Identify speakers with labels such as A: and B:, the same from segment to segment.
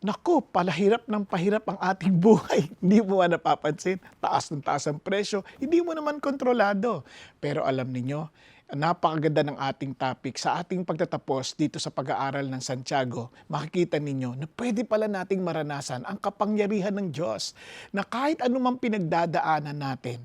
A: naku, palahirap ng pahirap ang ating buhay. Hindi mo ba napapansin? Taas ng taas ang presyo, hindi mo naman kontrolado. Pero alam ninyo, napakaganda ng ating topic. Sa ating pagtatapos dito sa pag-aaral ng Santiago, makikita ninyo na pwede pala nating maranasan ang kapangyarihan ng Diyos. Na kahit anumang pinagdadaanan natin,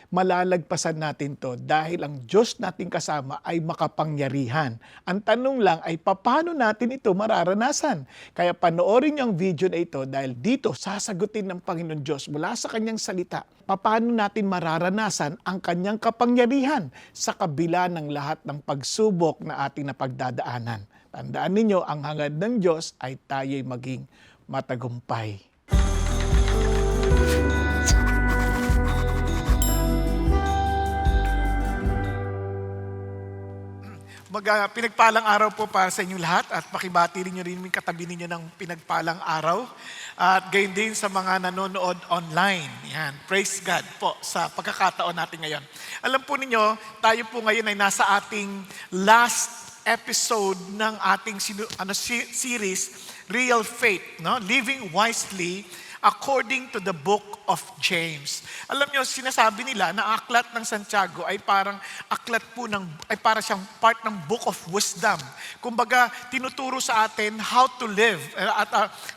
A: malalagpasan natin to dahil ang Diyos nating kasama ay makapangyarihan. Ang tanong lang ay paano natin ito mararanasan? Kaya panoorin niyo ang video na ito dahil dito sasagutin ng Panginoon Diyos mula sa kanyang salita. Paano natin mararanasan ang kanyang kapangyarihan sa kabila ng lahat ng pagsubok na ating napagdadaanan. Tandaan ninyo, ang hangad ng Diyos ay tayo'y maging matagumpay. Pinagpalang araw po para sa inyong lahat at pakibati rin nyo rin yung katabi ninyo ng pinagpalang araw. At gayon din sa mga nanonood online. Yan, praise God po sa pagkakataon natin ngayon. Alam po ninyo, tayo po ngayon ay nasa ating last episode ng ating series, Real Faith, no? Living Wisely according to the book of James. Alam nyo, sinasabi nila na aklat ng Santiago ay parang aklat po ay para siyang part ng book of wisdom. Kumbaga, tinuturo sa atin how to live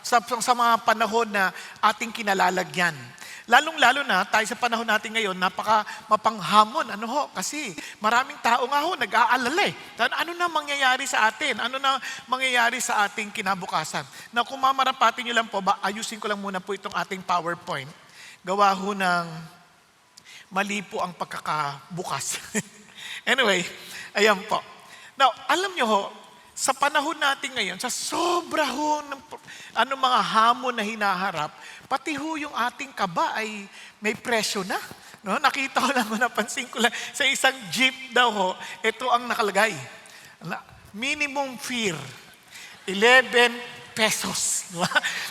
A: sa mga panahon na ating kinalalagyan. Lalong-lalo na tayo sa panahon natin ngayon, napaka mapanghamon. Kasi maraming tao nga nag-aalala eh. Ano na mangyayari sa atin? Ano na mangyayari sa ating kinabukasan? Na kung mamarapatin nyo lang po, ayusin ko lang muna po itong ating PowerPoint. Gawa ng mali po ang pagkakabukas. Anyway, ayan po. Now, alam nyo sa panahon natin ngayon, sa sobra ng mga hamon na hinaharap, pati yung ating kaba ay may presyo na. No? Nakita ko lang, napansin ko lang, sa isang jeep daw ito ang nakalagay. Minimum fare, 11 pesos.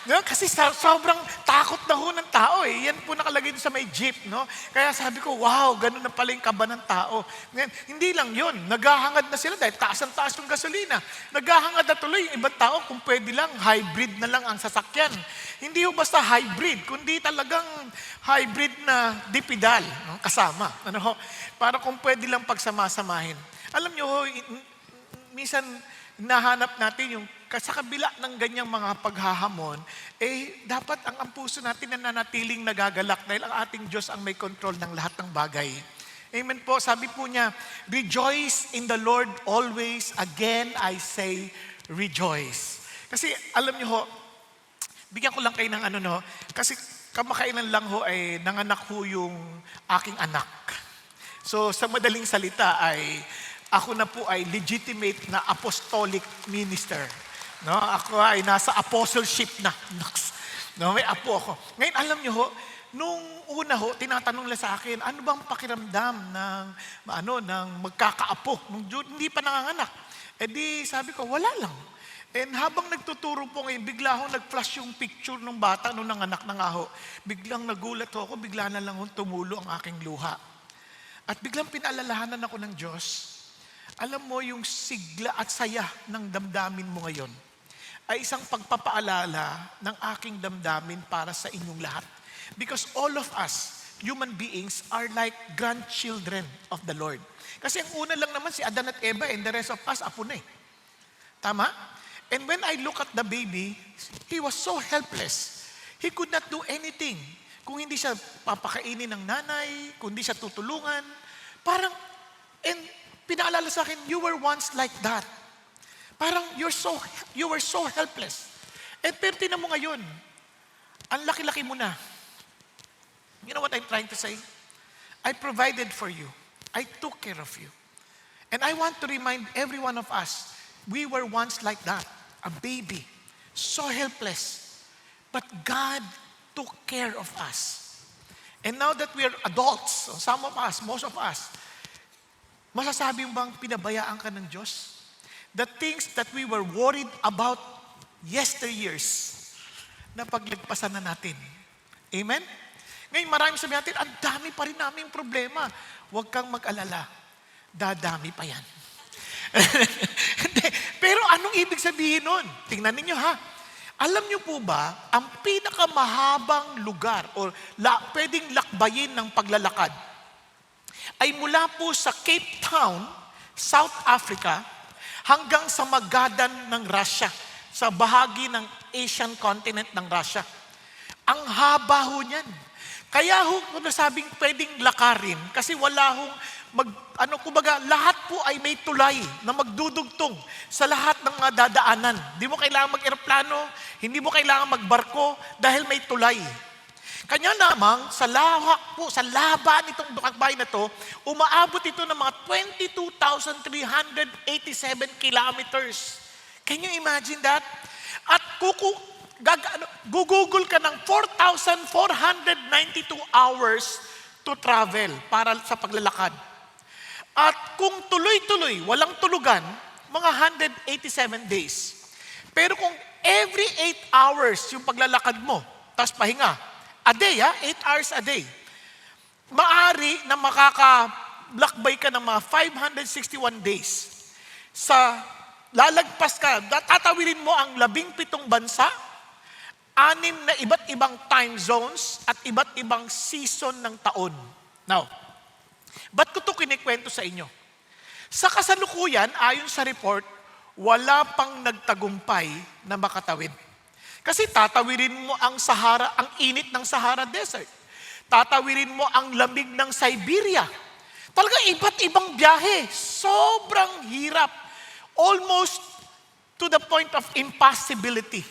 A: No? Kasi sobrang takot na ng tao eh. Yan po nakalagay sa may jeep. No? Kaya sabi ko, wow, ganun na pala yung kaba ng tao. Ngayon, hindi lang yun. Naghahangad na sila dahil taas ang taas yung gasolina. Naghahangad na tuloy yung ibang tao kung pwede lang, hybrid na lang ang sasakyan. Hindi ho basta hybrid, kundi talagang hybrid na dipidal kasama. Para kung pwede lang pagsamasamahin. Alam nyo, minsan nahanap natin yung sa kabila ng ganyang mga paghahamon, dapat ang puso natin na nanatiling nagagalak dahil ang ating Diyos ang may control ng lahat ng bagay. Amen po. Sabi po niya, rejoice in the Lord always. Again, I say, rejoice. Kasi alam niyo bigyan ko lang kayo ng kasi kamakailan lang ay nanganak yung aking anak. So sa madaling salita ay ako na po ay legitimate na apostolic minister. No, ako ay nasa apostleship na. No, may apo ako. Ngayon alam niyo nung una tinatanong nila sa akin, ano bang pakiramdam ng magkakaapo nung hindi pa nanganganak? Di sabi ko, wala lang. And habang nagtuturo po ngayon, bigla nag-flash yung picture ng bata nung nanganak na nga biglang nagulat ako, bigla na lang tumulo ang aking luha. At biglang pinaalalahanan ako ng Diyos. Alam mo yung sigla at saya ng damdamin mo ngayon ay isang pagpapaalala ng aking damdamin para sa inyong lahat. Because all of us, human beings, are like grandchildren of the Lord. Kasi ang una lang naman si Adan at Eva and the rest of us, apo na eh. Tama? And when I look at the baby, he was so helpless. He could not do anything. Kung hindi siya papakainin ng nanay, kung hindi siya tutulungan, and pinaalala sa akin, you were once like that. Parang you were so helpless. Pero tinan mo ngayon, ang laki-laki mo na. You know what I'm trying to say? I provided for you. I took care of you. And I want to remind every one of us, we were once like that, a baby, so helpless. But God took care of us. And now that we are adults, some of us, most of us, masasabi mo bang pinabayaan ka ng Diyos? The things that we were worried about yesteryears, na paglagpasan na natin. Amen? Ngayon maraming sabi natin, ang dami pa rin naming problema. Huwag kang mag-alala. Dadami pa yan. Pero anong ibig sabihin nun? Tingnan ninyo ha. Alam niyo po ba, ang pinakamahabang lugar o pwedeng lakbayin ng paglalakad ay mula po sa Cape Town, South Africa, hanggang sa Magadan ng Russia, sa bahagi ng Asian continent ng Russia. Ang haba ho niyan. Kaya ho, nasabing pwedeng lakarin kasi wala hong kumbaga, lahat po ay may tulay na magdudugtong sa lahat ng mga dadaanan. Hindi mo kailangan mag-eroplano, hindi mo kailangan magbarko dahil may tulay. Kanya lamang, sa lahak po, sa laba nitong lakbay na to, umaabot ito ng mga 22,387 kilometers. Can you imagine that? At gugugol ka ng 4,492 hours to travel para sa paglalakad. At kung tuloy-tuloy, walang tulugan, mga 187 days. Pero kung every 8 hours yung paglalakad mo, tapos pahinga, a day 8 hours a day, maari na makakalakbay ka ng mga 561 days. Lalagpas ka, tatawirin mo ang 17 bansa, 6 na iba't ibang time zones, at iba't ibang season ng taon. Now, ba't ko ito kinikwento sa inyo? Sa kasalukuyan, ayon sa report, wala pang nagtagumpay na makatawid. Kasi tatawirin mo ang Sahara, ang init ng Sahara Desert. Tatawirin mo ang lamig ng Siberia. Talaga iba't ibang biyahe. Sobrang hirap. Almost to the point of impossibility.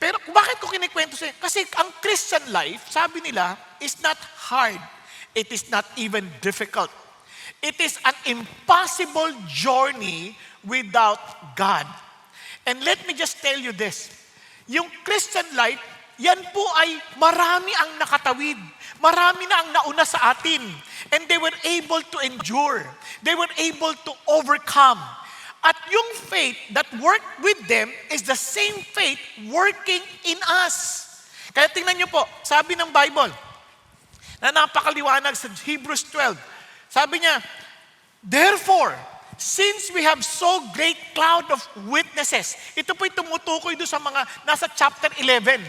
A: Pero bakit ko kinikwento sa inyo? Kasi ang Christian life, sabi nila, is not hard. It is not even difficult. It is an impossible journey without God. And let me just tell you this. Yung Christian life, yan po ay marami ang nakatawid. Marami na ang nauna sa atin. And they were able to endure. They were able to overcome. At yung faith that worked with them is the same faith working in us. Kaya tingnan niyo po, sabi ng Bible, na napakaliwanag sa Hebrews 12. Sabi niya, therefore, since we have so great cloud of witnesses, ito po'y tumutukoy doon sa mga nasa chapter 11.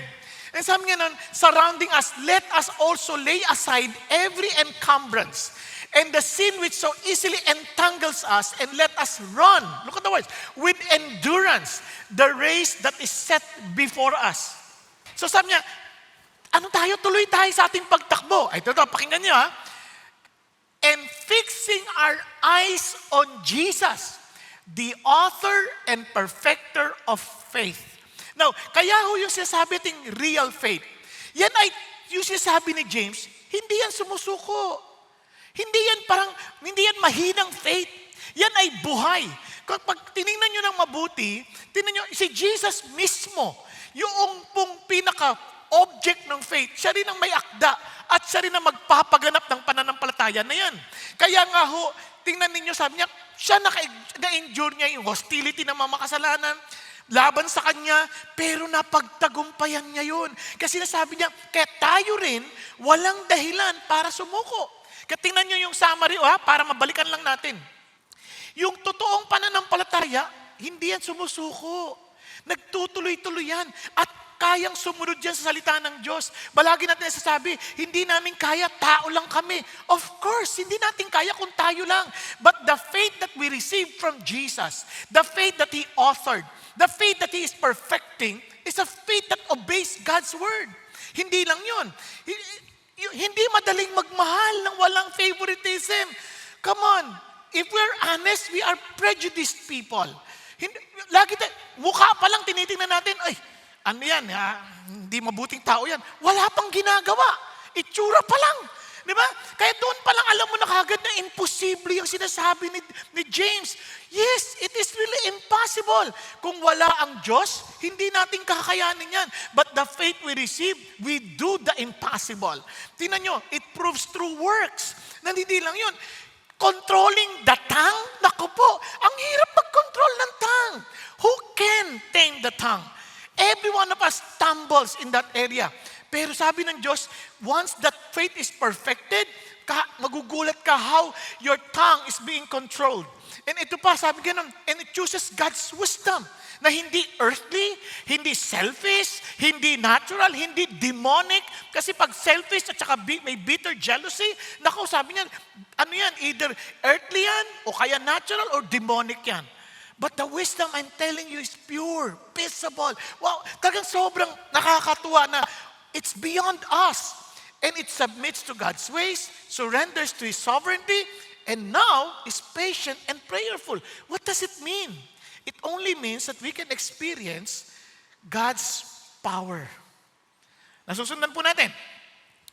A: And sabi niya nun, surrounding us, let us also lay aside every encumbrance and the sin which so easily entangles us, and let us run, look at the words, with endurance, the race that is set before us. So sabi niya, tuloy tayo sa ating pagtakbo. Ito, pakinggan niyo ha. And fixing our eyes on Jesus, the author and perfecter of faith. Now, kaya ho yung sinasabi ating real faith. Yan ay, yung sinasabi ni James, hindi yan sumusuko. Hindi yan mahinang faith. Yan ay buhay. Kapag tinignan nyo ng mabuti, tingnan nyo, si Jesus mismo, yung pong pinaka-object ng faith, siya rin ang may akda at siya rin ang magpapaganap ng pananampalataya na yan. Kaya nga ho, tingnan ninyo, sabi niya, siya na-endure niya yung hostility ng mga makasalanan, laban sa kanya, pero napagtagumpayan niya yun. Kasi nasabi niya, kaya tayo rin, walang dahilan para sumuko. Kaya tingnan niyo yung summary, para mabalikan lang natin. Yung totoong pananampalataya, hindi yan sumusuko. Nagtutuloy-tuloy yan. At kayang sumunod yan sa salita ng Diyos. Balagi natin nasasabi, hindi namin kaya, tao lang kami. Of course, hindi natin kaya kung tayo lang. But the faith that we received from Jesus, the faith that He authored, the faith that He is perfecting, is a faith that obeys God's word. Hindi lang yun. Hindi madaling magmahal ng walang favoritism. Come on. If we're honest, we are prejudiced people. Lagi mukha pa lang tinitingnan natin, ay, ano yan, hindi mabuting tao yan. Wala pang ginagawa. Itsura pa lang. Di ba? Kaya doon pa lang alam mo na kagad na imposible yung sinasabi ni James. Yes, it is really impossible. Kung wala ang Diyos, hindi natin kakayanin yan. But the faith we receive, we do the impossible. Tingnan nyo, it proves through works. Hindi lang yun. Controlling the tongue? Naku po, ang hirap mag-control ng tongue. Who can tame the tongue? Every one of us stumbles in that area. Pero sabi ng Diyos, once that faith is perfected, magugulat ka how your tongue is being controlled. And ito pa, sabi ganun, and it chooses God's wisdom na hindi earthly, hindi selfish, hindi natural, hindi demonic. Kasi pag selfish at saka may bitter jealousy, naku, sabi niya, ano yan, either earthly yan, o kaya natural, or demonic yan. But the wisdom I'm telling you is pure, peaceable. Wow, talagang sobrang nakakatuwa na it's beyond us. And it submits to God's ways, surrenders to His sovereignty, and now is patient and prayerful. What does it mean? It only means that we can experience God's power. Nasusundan po natin.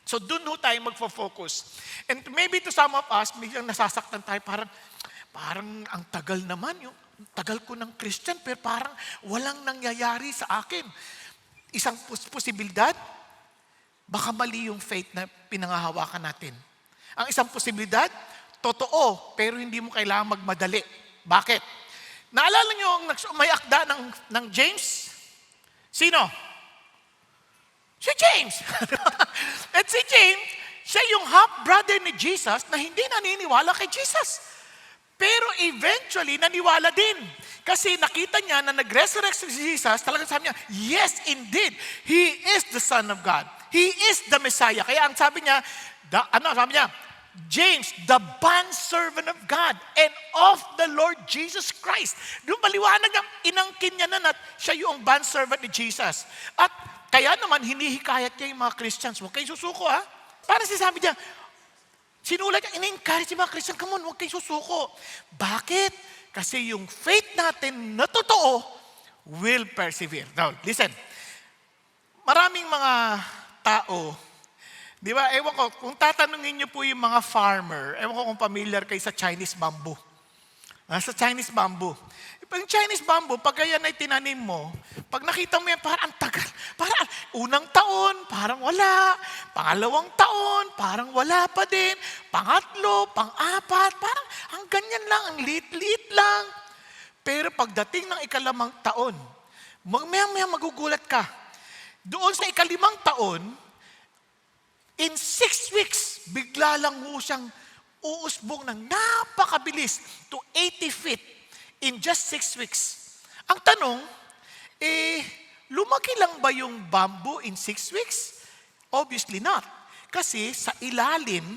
A: So doon ho tayo magfo-focus. And maybe to some of us, biglang nasasaktan tayo, parang ang tagal naman, yung tagal ko ng Christian, pero parang walang nangyayari sa akin. Isang posibilidad, baka mali yung faith na pinangahawakan natin. Ang isang posibilidad, totoo, pero hindi mo kailangan magmadali. Bakit? Naalala nyo ang may akda ng James? Sino? Si James. At si James, siya yung half-brother ni Jesus na hindi naniniwala kay Jesus. Pero eventually, naniwala din. Kasi nakita niya na nag-resurrect si Jesus, talagang sabi niya, yes, indeed, He is the Son of God. He is the Messiah. Kaya ang sabi niya, sabi niya, James, the bondservant of God and of the Lord Jesus Christ. Doon maliwanag na inangkin niya na siya yung bondservant ni Jesus. At kaya naman, hinihikayat niya yung mga Christians. Huwag kayong susuko, ha? Para sinasabi niya, sinulat niya, in-encourage yung mga Christian, come on, huwag kayong susuko. Bakit? Kasi yung faith natin na totoo will persevere. Now, listen. Maraming mga tao, di ba, ewan ko, kung tatanungin niyo po yung mga farmer, ewan ko kung familiar kayo sa Chinese bamboo. Sa Chinese bamboo. Yung Chinese bamboo, pag yan ay tinanim mo, pag nakita mo yan, parang ang tagal. Parang unang taon, parang wala. Pangalawang taon, parang wala pa din. Pangatlo, pang-apat, parang ang ganyan lang, ang liit-liit lang. Pero pagdating ng ikalimang taon, maya magugulat ka. Doon sa ikalimang taon, in 6 weeks, bigla lang mo siyang uusbong ng napakabilis to 80 feet in just 6 weeks. Ang tanong, lumaki lang ba yung bamboo in 6 weeks? Obviously not. Kasi sa ilalim,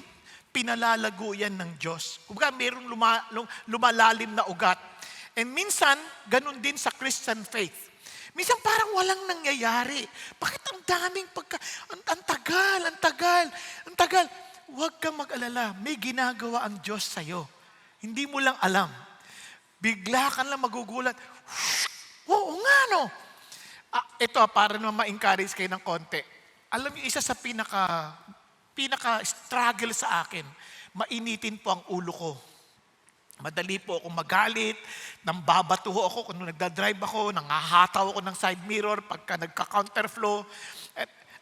A: pinalalago yan ng Diyos. Kumbaga, mayroong lumalalim na ugat. And minsan, ganun din sa Christian faith. Minsan parang walang nangyayari. Bakit ang daming ang tagal. Huwag kang mag-alala. May ginagawa ang Diyos sa'yo. Hindi mo lang alam. Bigla ka lang magugulat. Oo nga, no? Ito, para naman ma-encourage kayo ng konti. Alam niyo, isa sa pinaka-struggle sa akin, mainitin po ang ulo ko. Madali po akong magalit, nambabatuho ako kung nagdadrive ako, nangahataw ako ng side mirror pagka nagka-counterflow.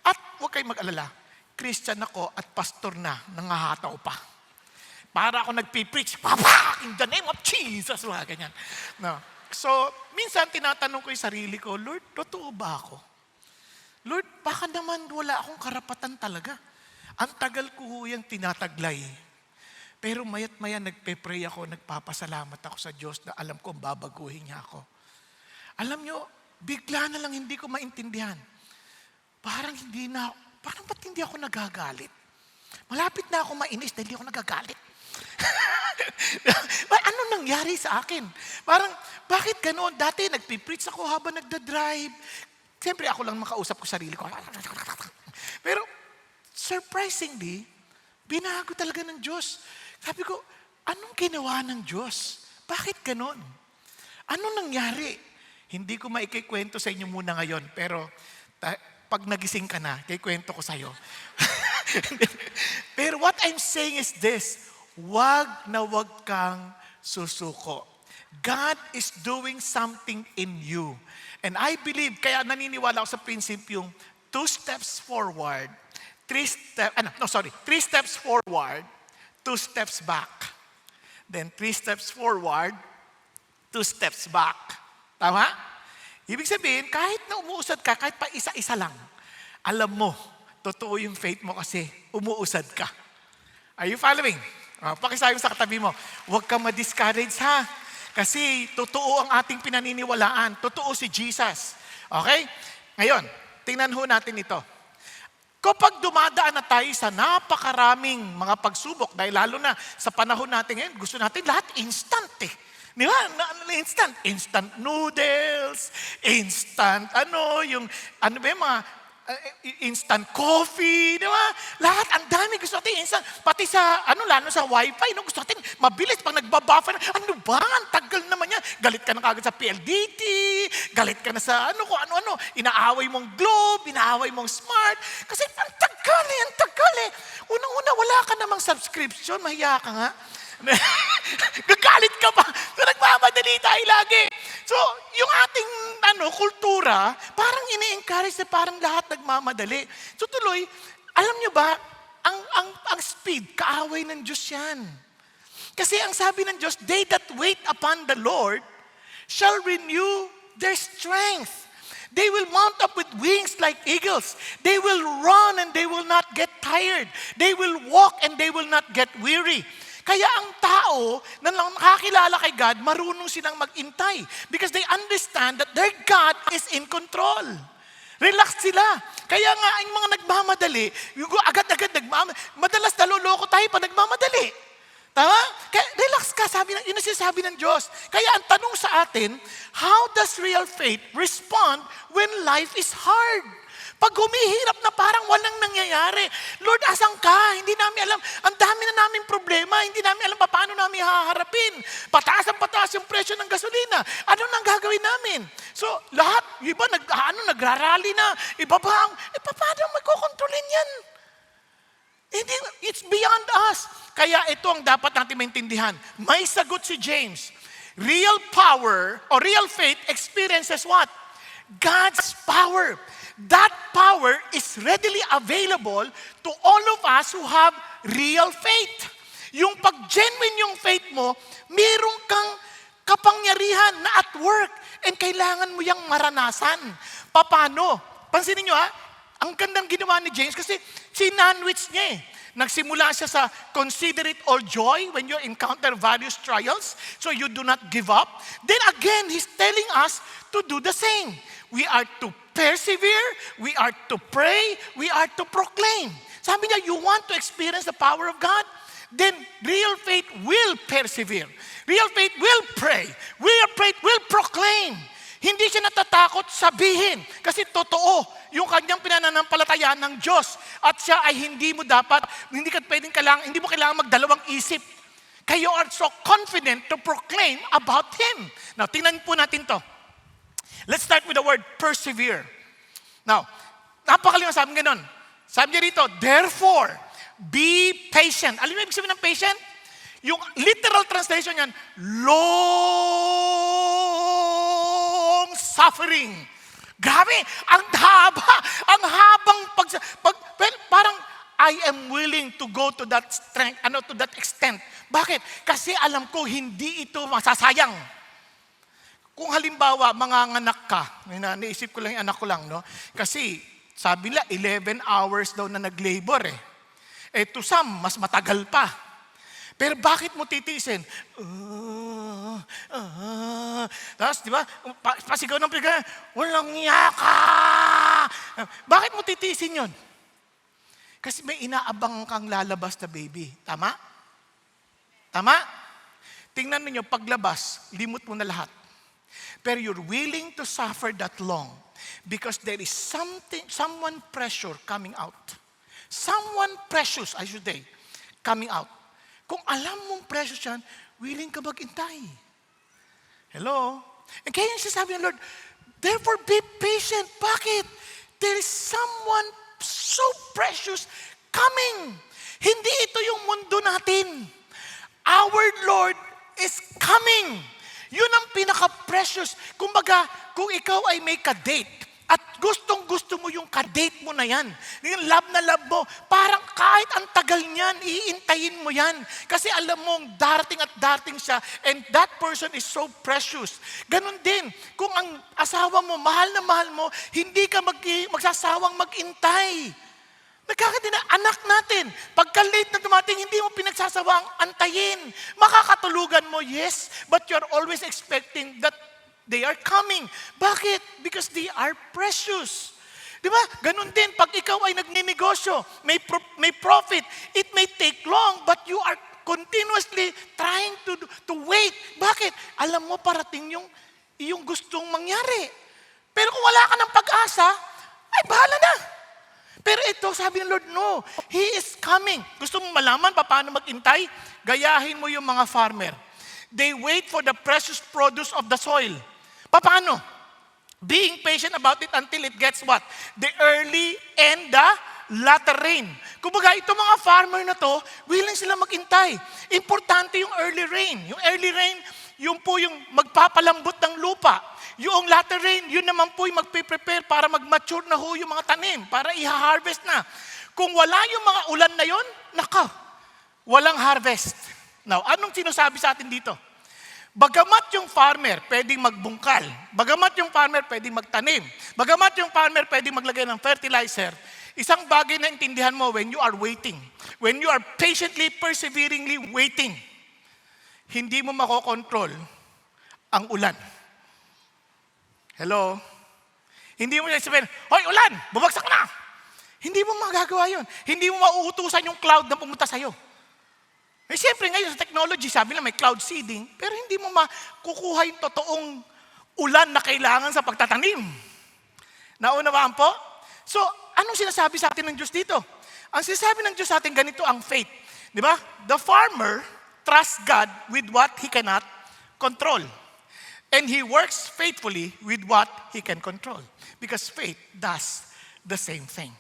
A: At huwag kayong mag-alala, Christian ako at pastor na, nangahataw pa. Para ako nagpipreach, Papa, in the name of Jesus, mga ganyan. No. So, minsan tinatanong ko yung sarili ko, Lord, totoo ba ako? Lord, baka naman wala akong karapatan talaga. Ang tagal ko yung tinataglay. Pero maya't maya nagpe-pray ako, nagpapasalamat ako sa Diyos na alam ko babaguhin niya ako. Alam niyo, bigla na lang hindi ko maintindihan. Parang ba't hindi ako nagagalit? Malapit na ako mainis dahil hindi ako nagagalit. Ano nangyari sa akin? Parang, bakit ganoon? Dati nagpipreach ako habang nagdadrive. Siyempre ako lang makausap ko sarili ko. Pero, surprisingly, binago talaga ng Diyos. Sabi ko, anong ginawa ng Diyos? Bakit ganon? Anong nangyari? Hindi ko maikikwento sa inyo muna ngayon, pero pag nagising ka na, kikwento ko sa'yo. Pero what I'm saying is this, wag na wag kang susuko. God is doing something in you. And I believe, kaya naniniwala ako sa prinsipyong 2 steps forward, 3 steps forward, 2 steps back. Then 3 steps forward, 2 steps back. Tama? Ibig sabihin, kahit na umuusad ka, kahit pa isa-isa lang, alam mo, totoo yung faith mo kasi umuusad ka. Are you following? Pakisabi mo sa katabi mo, huwag ka ma-discourage ha. Kasi totoo ang ating pinaniniwalaan. Totoo si Jesus. Okay? Ngayon, tingnan ho natin ito. Kapag dumadaan na tayo sa napakaraming mga pagsubok, dahil lalo na sa panahon natin ngayon, gusto natin lahat instant eh. Di ba? Instant. Instant noodles, instant yung mga instant coffee, di ba? Lahat, ang dami gusto natin instant. Pati sa, lalo sa wifi, gusto natin mabilis. Pag nagbabuffer, ano ba? Ang tagal naman yan. Galit ka na kagad sa PLDT, galit ka na sa kung ano-ano. Inaaway mong Globe, inaaway mong Smart. Kasi ang tagal eh. Unang-una, wala ka namang subscription, mahiya ka nga. Gagalit ka pa. So, nagmamadali tayo lagi. So, yung ating kultura, parang ini-encourage na parang lahat nagmamadali. So, tuloy, alam nyo ba, ang speed, kaaway ng Diyos yan. Kasi ang sabi ng Diyos, they that wait upon the Lord shall renew their strength. They will mount up with wings like eagles. They will run and they will not get tired. They will walk and they will not get weary. Kaya ang tao na nakakilala kay God, marunong silang mag-intay because they understand that their God is in control. Relax sila. Kaya nga, ang mga nagmamadali, yung agad-agad madalas naloloko tayo pa nagmamadali. Tama? Kaya relax ka, yun ang sinasabi ng Diyos. Kaya ang tanong sa atin, how does real faith respond when life is hard? Pag humihirap na parang walang nangyayari, Lord, asan ka? Hindi namin alam. Ang dami na naming problema. Hindi namin alam paano namin haharapin. Pataas yung presyo ng gasolina. Ano nang gagawin namin? So, lahat, iba nagrarally na. Iba pa, paano magkokontrolin yan? It's beyond us. Kaya ito ang dapat natin maintindihan. May sagot si James. Real power or real faith experiences what? God's power. That power is readily available to all of us who have real faith. Yung pag-genuine yung faith mo, meron kang kapangyarihan na at work and kailangan mo yung maranasan. Paano? Pansinin nyo ang gandang ginawa ni James kasi sinandwich niya eh. Nagsimula siya sa consider it all joy when you encounter various trials so you do not give up. Then again, he's telling us to do the same. We are to persevere, we are to pray, we are to proclaim. Sabi niya, you want to experience the power of God? Then real faith will persevere. Real faith will pray. Real faith will proclaim. Hindi siya natatakot sabihin kasi totoo yung kanyang pinananampalatayaan ng Diyos at siya ay hindi mo kailangan magdalawang isip. Kayo are so confident to proclaim about Him. Now, tingnan po natin to. Let's start with the word persevere. Now, napakaliwan sabi ganun. Sabi niya rito, therefore, be patient. Alam mo ibig sabihin ng patient? Yung literal translation yan, long suffering. Grabe, ang habang parang I am willing to go to that strength, to that extent. Bakit? Kasi alam ko hindi ito masasayang. Kung halimbawa, manganganak ka, naisip ko lang yung anak ko lang, no? Kasi, sabi nila, 11 hours daw na nag-labor eh. To some, mas matagal pa. Pero bakit mo titiisin? Tapos, di ba, pasigaw ng piga, walang yaka! Bakit mo titiisin yun? Kasi may inaabang kang lalabas na baby. Tama? Tama? Tingnan niyo paglabas, limot mo na lahat. Pero you're willing to suffer that long because there is someone pressure coming out. Someone precious, I should say, coming out. Kung alam mong precious yan, willing ka maghintay. Hello? And kaya yung sinasabi ng Lord, therefore be patient. Bakit? There is someone so precious coming. Hindi ito yung mundo natin. Our Lord is coming. Yun ang pinaka-precious. Kumbaga, kung ikaw ay may ka-date at gustong-gusto mo yung ka-date mo na yan, yung love na love mo, parang kahit ang tagal niyan, iintayin mo yan. Kasi alam mong darating at darating siya and that person is so precious. Ganon din, kung ang asawa mo, mahal na mahal mo, hindi ka magsasawang mag-intay. Nagkakatina, anak natin. Pagka late na dumating, hindi mo pinagsasawang antayin. Makakatulugan mo, yes, but you're always expecting that they are coming. Bakit? Because they are precious. Di ba? Ganun din, pag ikaw ay nagninegosyo, may profit, it may take long, but you are continuously trying to wait. Bakit? Alam mo, parating yung gustong mangyari. Pero kung wala ka ng pag-asa, ay bahala na. Pero ito, sabi ng Lord, no, He is coming. Gusto mong malaman paano mag-intay? Gayahin mo yung mga farmer. They wait for the precious produce of the soil. Paano? Being patient about it until it gets what? The early and the latter rain. Kumbaga, itong mga farmer na to, willing sila mag-intay. Importante yung early rain. Yung early rain, yun po yung magpapalambot ng lupa. Yung latter rain, yun naman po yung magpe-prepare para mag-mature na ho yung mga tanim, para i-harvest na. Kung wala yung mga ulan na yun, walang harvest. Now, anong sinasabi sa atin dito? Bagamat yung farmer pwedeng magbungkal, bagamat yung farmer pwedeng magtanim, bagamat yung farmer pwedeng maglagay ng fertilizer, isang bagay na intindihan mo when you are waiting, when you are patiently, perseveringly waiting, hindi mo makokontrol ang ulan. Hello? Hindi mo sabihin, hoy ulan, bumagsak na! Hindi mo magagawa yun. Hindi mo mauutusan yung cloud na pumunta sa'yo. Eh, siyempre ngayon sa technology, sabi na may cloud seeding, pero hindi mo makukuha yung totoong ulan na kailangan sa pagtatanim. Naunawaan po? So, anong sinasabi sa atin ng Diyos dito? Ang sinasabi ng Diyos sa atin, ganito ang faith. Di ba? The farmer trusts God with what he cannot control. And he works faithfully with what he can control. Because faith does the same thing.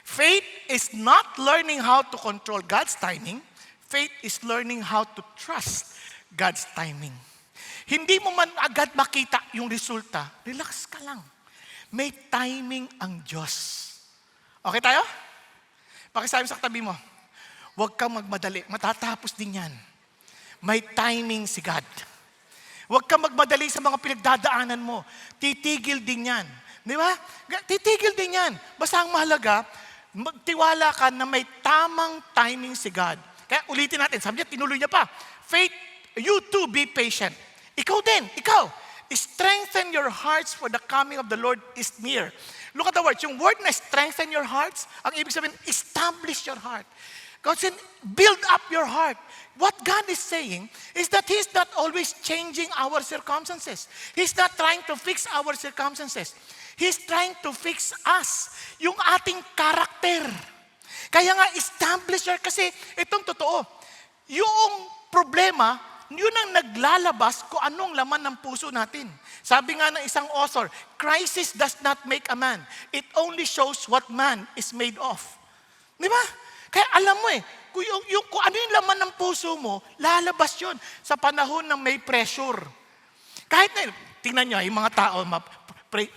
A: Faith is not learning how to control God's timing. Faith is learning how to trust God's timing. Hindi mo man agad makita yung resulta, relax ka lang. May timing ang Diyos. Okay tayo? Pakisabi sa katabi mo, huwag kang magmadali, matatapos din yan. May timing si God. Huwag kang magmadali sa mga pinagdadaanan mo. Titigil din yan. Di ba? Titigil din yan. Basta ang mahalaga, magtiwala ka na may tamang timing si God. Kaya ulitin natin, sabi niya, tinuloy niya pa. Faith, you too be patient. Ikaw din, ikaw. Strengthen your hearts for the coming of the Lord is near. Look at the words. Yung word na strengthen your hearts, ang ibig sabihin, establish your heart. God said, build up your heart. What God is saying is that He's not always changing our circumstances. He's not trying to fix our circumstances. He's trying to fix us. Yung ating karakter. Kaya nga, establish your, kasi itong totoo. Yung problema, yun ang naglalabas kung anong laman ng puso natin. Sabi nga ng isang author, crisis does not make a man. It only shows what man is made of. Di ba? Kaya alam mo kung ano yung laman ng puso mo, lalabas yun sa panahon ng may pressure. Kahit na, tingnan nyo, yung mga tao,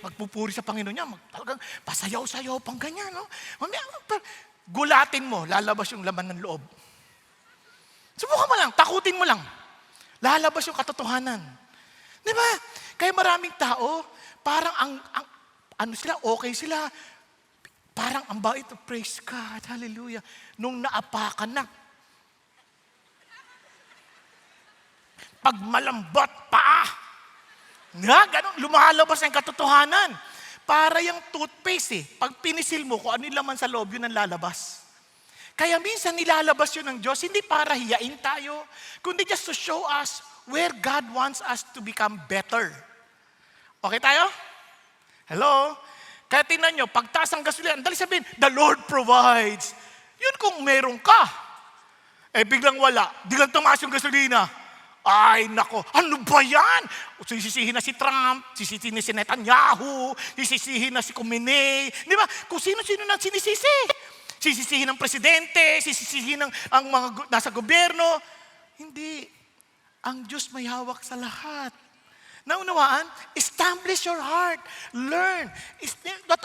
A: magpupuri sa Panginoon niya, talagang pasayaw-sayaw pang ganyan. No? Gulatin mo, lalabas yung laman ng loob. Subukan mo lang, takutin mo lang. Lalabas yung katotohanan. Di ba? Kaya maraming tao, parang ano sila, okay sila. Parang ang bait, praise God, hallelujah. Nung naapakan na. Pag malambot pa, ganun, lumalabas ang katotohanan. Para yung toothpaste pag pinisil mo, kung ano yung laman sa loob, yun ang lalabas. Kaya minsan nilalabas yun ng Diyos, hindi para hiyain tayo, kundi just to show us where God wants us to become better. Okay tayo? Hello? Kaya tingnan nyo, pagtaas ang gasolina, dali sabihin, the Lord provides. Yun kung meron ka. Biglang wala. Biglang tumaas yung gasolina. Ay, nako, ano ba yan? Sisisihin na si Trump, sisisihin na si Netanyahu, sisisihin na si Khomeini. Di ba? Kung sino-sino nang sinisisi. Sisisihin ng presidente, sisisihin ng ang mga nasa gobyerno. Hindi. Ang Diyos may hawak sa lahat. Naunawaan? Establish your heart. Learn.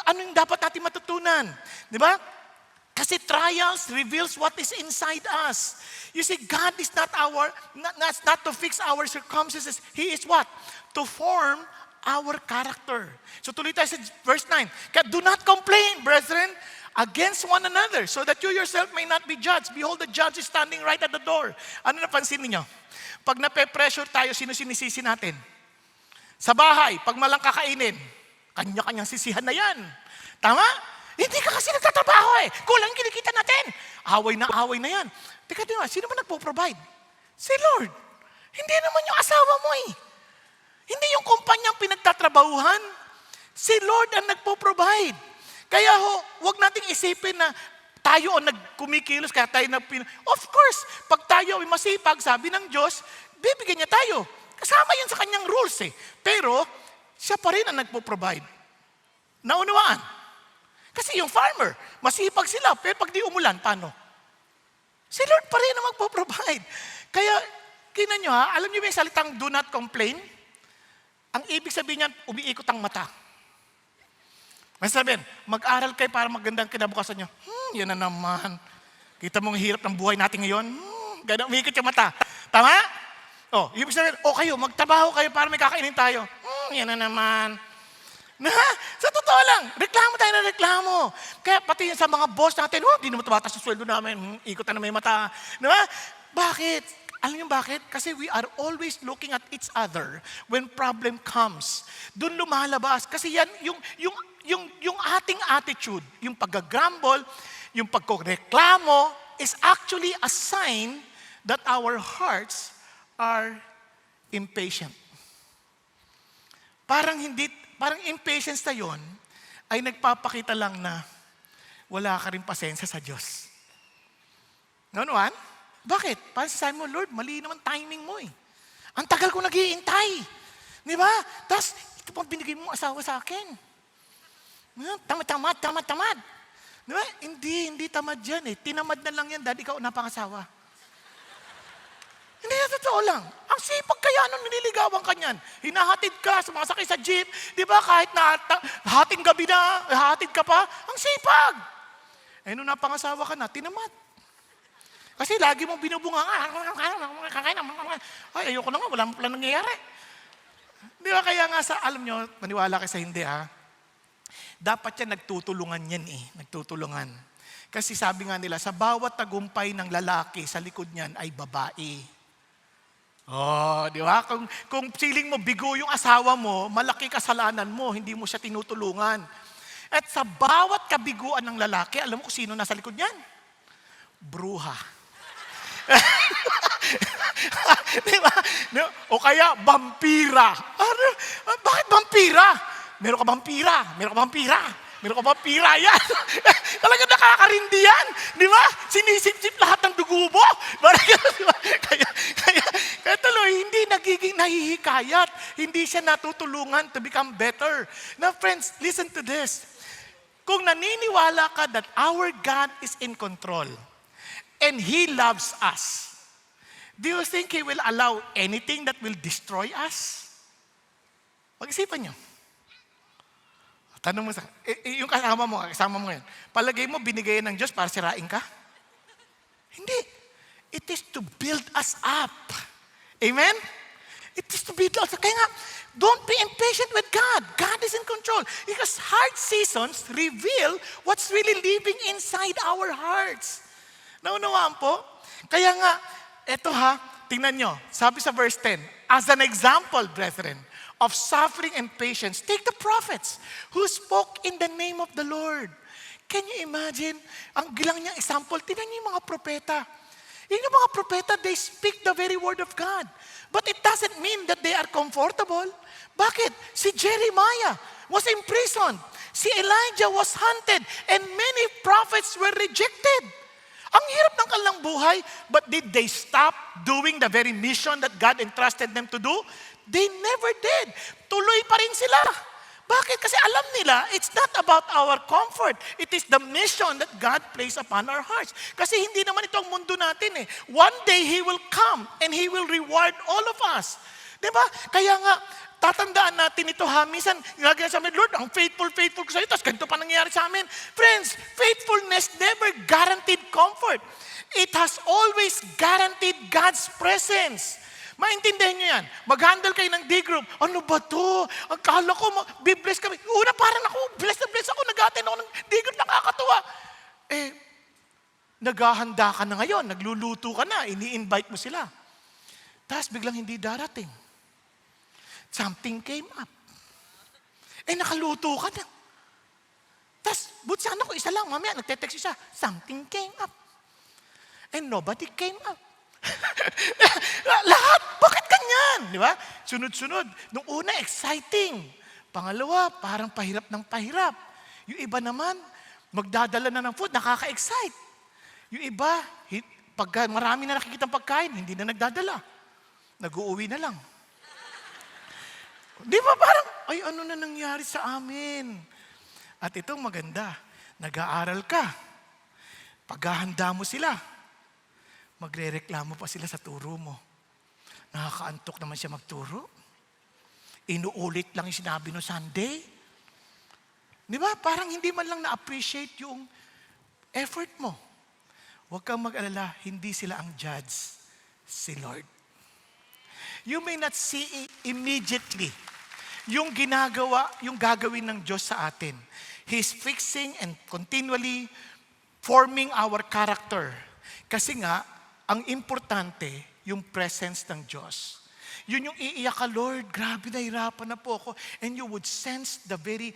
A: Ano yung dapat natin matutunan? Di ba? Kasi trials reveals what is inside us. You see, God is not not to fix our circumstances. He is what? To form our character. So tuloy tayo sa verse 9. Kaya do not complain, brethren, against one another, so that you yourself may not be judged. Behold, the judge is standing right at the door. Ano napansin niyo? Pag nape-pressure tayo, sino sinisisi natin? Sa bahay, pag malang kakainin, kanya-kanyang sisihan na yan. Tama? Hindi ka kasi nagtatrabaho eh. Kulang kinikita natin. Away na yan. Teka, sino ba nagpo-provide? Si Lord. Hindi naman yung asawa mo eh. Hindi yung kumpanyang pinagtatrabahuhan. Si Lord ang nagpo-provide. Kaya huwag nating isipin na tayo ang nagkumikilos, kaya tayo Of course, pag tayo ay masipag, sabi ng Diyos, bibigyan niya tayo. Kasama yun sa kanyang rules eh. Pero, siya pa rin ang nagpo-provide. Naunawaan. Kasi yung farmer, masipag sila, pero pag di umulan, paano? Si Lord pa rin ang magpo-provide. Kaya, kinan nyo alam nyo ba yung salitang do not complain? Ang ibig sabihin niyan, umiikot ang mata. Masasabihin, mag-aral kayo para magandang kinabukasan nyo. Yan na naman. Kita mong hirap ng buhay natin ngayon. Ganun, umiikot yung mata. Tama? Ibig sabihin, kayo, magtrabaho kayo para may kakainin tayo. Yan na naman. Sa totoo lang, reklamo tayo na reklamo. Kaya pati sa mga boss natin, di naman tumataas yung sweldo namin. Ikot na may mata. Diba? Bakit? Alam niyo bakit? Kasi we are always looking at each other when problem comes. Doon lumalabas. Kasi yan, yung ating attitude, yung pag-grumble, yung pagkoreklamo, is actually a sign that our hearts are impatient. Parang impatience na yun, ay nagpapakita lang na wala ka rin pasensya sa Diyos. Nanuan? Bakit? Parang sasabi mo, Lord, mali naman timing mo eh. Ang tagal ko nag-iintay. Di ba? Tapos, ito pang binigay mo asawa sa akin. Tamad. Di ba? Hindi tamad yan eh. Tinamad na lang yan dahil ikaw napangasawa. Hindi na totoo lang. Ang sipag kaya nung nililigawan ka niyan. Hinahatid ka, sumasakay sa jeep. Di ba? Kahit na hating gabi na, hatid ka pa. Ang sipag. Nung napangasawa ka na, tinamad. Kasi lagi mong binubunga ay, ayoko na nga, wala mo pala nangyayari. Di ba? Kaya nga alam nyo, maniwala kayo sa hindi dapat yan nagtutulungan yan eh. Nagtutulungan. Kasi sabi nga nila, sa bawat tagumpay ng lalaki, sa likod niyan ay babae. Di ba? Kung feeling mo bigo yung asawa mo, malaki kasalanan mo, hindi mo siya tinutulungan. At sa bawat kabiguan ng lalaki, alam mo kung sino nasa likod niyan? Bruha. Diba? O kaya, vampira. Bakit vampira? Meron ka vampira. Yan. Talaga nakakarindi yan. Di ba? Sinisip-sip lahat ng dugo mo. Kaya tuloy, hindi nagiging nahihikayat. Hindi siya natutulungan to become better. Now friends, listen to this. Kung naniniwala ka that our God is in control, and He loves us, do you think He will allow anything that will destroy us? Pag-isipan nyo. Tanong mo yung kasama mo ngayon, palagay mo binigay ng Diyos para sirain ka? Hindi. It is to build us up. Amen? It is to build us up. Kaya nga, don't be impatient with God. God is in control. Because hard seasons reveal what's really living inside our hearts. Naunawaan po? Kaya nga, tingnan nyo, sabi sa verse 10, as an example, brethren, of suffering and patience, take the prophets who spoke in the name of the Lord. Can you imagine? Ang gilang niyang example, tingnan niyo yung mga propeta. Yung mga propeta, they speak the very word of God. But it doesn't mean that they are comfortable. Bakit? Si Jeremiah was imprisoned. Si Elijah was hunted. And many prophets were rejected. Ang hirap ng kanilang buhay, but did they stop doing the very mission that God entrusted them to do? They never did. Tuloy pa rin sila. Bakit? Kasi alam nila, it's not about our comfort. It is the mission that God placed upon our hearts. Kasi hindi naman ito ang mundo natin eh. One day, He will come and He will reward all of us. Diba? Kaya nga, tatandaan natin ito minsan, nagagaya sa amin, Lord, ang faithful ko sa iyo, tapos ganito pa nangyayari sa amin. Friends, faithfulness never guaranteed comfort. It has always guaranteed God's presence. Maintindihan nyo yan. Mag-handle kayo ng D-group. Ano ba to? Akala ko, be-bless kami. Una, parang ako, bless na bless ako. Nag-attend ako ng D-group, nakakatuwa. Naghahanda ka na ngayon. Nagluluto ka na. Ini-invite mo sila. Tapos biglang hindi darating. Something came up. Nakaluto ka na. Tapos, buti sana ko isa lang. Mamaya, nagte-text siya. Something came up. And nobody came up. Lahat, bakit ganyan? Di ba? Sunod-sunod. Nung una, exciting. Pangalawa, parang pahirap ng pahirap. Yung iba naman, magdadala na ng food, nakaka-excite. Yung iba, pag marami na nakikita pagkain, hindi na nagdadala. Nag-uuwi na lang. Di ba parang, ay ano na nangyari sa amin? At itong maganda, nag-aaral ka. Paghahanda mo sila, magre-reklamo pa sila sa turo mo. Nakakaantok naman siya magturo. Inuulit lang yung sinabi no Sunday. Di ba? Parang hindi man lang na-appreciate yung effort mo. Huwag kang mag-alala, hindi sila ang judge, si Lord. You may not see it immediately. Yung gagawin ng Diyos sa atin. He's fixing and continually forming our character. Kasi nga, ang importante, yung presence ng Diyos. Yun yung iiyak ka, Lord, grabe nahirapan na po ako. And you would sense the very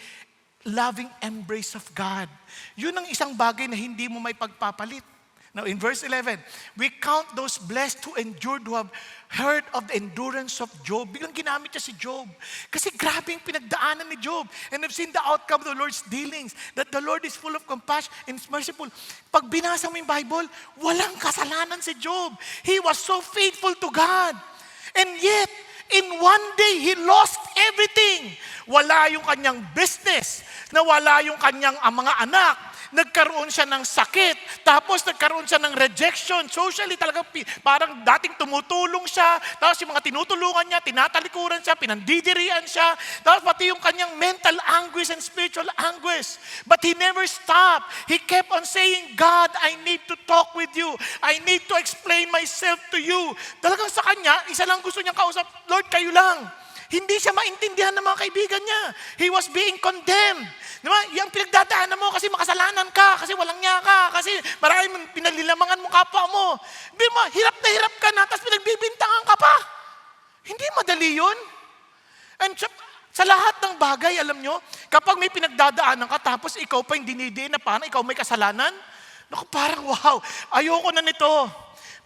A: loving embrace of God. Yun ang isang bagay na hindi mo may pagpapalit. Now in verse 11, we count those blessed who endured, who have heard of the endurance of Job. Biglang ginamit niya si Job. Kasi grabe yung pinagdaanan ni Job. And I've seen the outcome of the Lord's dealings, that the Lord is full of compassion and is merciful. Pag binasa mo yung Bible, walang kasalanan si Job. He was so faithful to God. And yet, in one day, he lost everything. Wala yung kanyang business, nawala yung kanyang mga anak, nagkaroon siya ng sakit, tapos nagkaroon siya ng rejection. Socially talaga, parang dating tumutulong siya, tapos yung mga tinutulungan niya, tinatalikuran siya, pinandidirian siya, tapos pati yung kanyang mental anguish and spiritual anguish. But he never stopped. He kept on saying, God, I need to talk with you. I need to explain myself to you. Talagang sa kanya, isa lang gusto niyang kausap, Lord, kayo lang. Hindi siya maintindihan ng mga kaibigan niya. He was being condemned. Diba? Yung pinagdadaanan mo kasi makasalanan ka, kasi walang niya ka, kasi maraming pinalilamangan mo kapwa mo. Di mo, hirap na hirap ka na, tapos pinagbibintangan ka pa. Hindi madali yun. And sa lahat ng bagay, alam nyo, kapag may pinagdadaanan ka, tapos ikaw pa yung dinidiin na parang ikaw may kasalanan, naku, parang wow, ayoko na nito.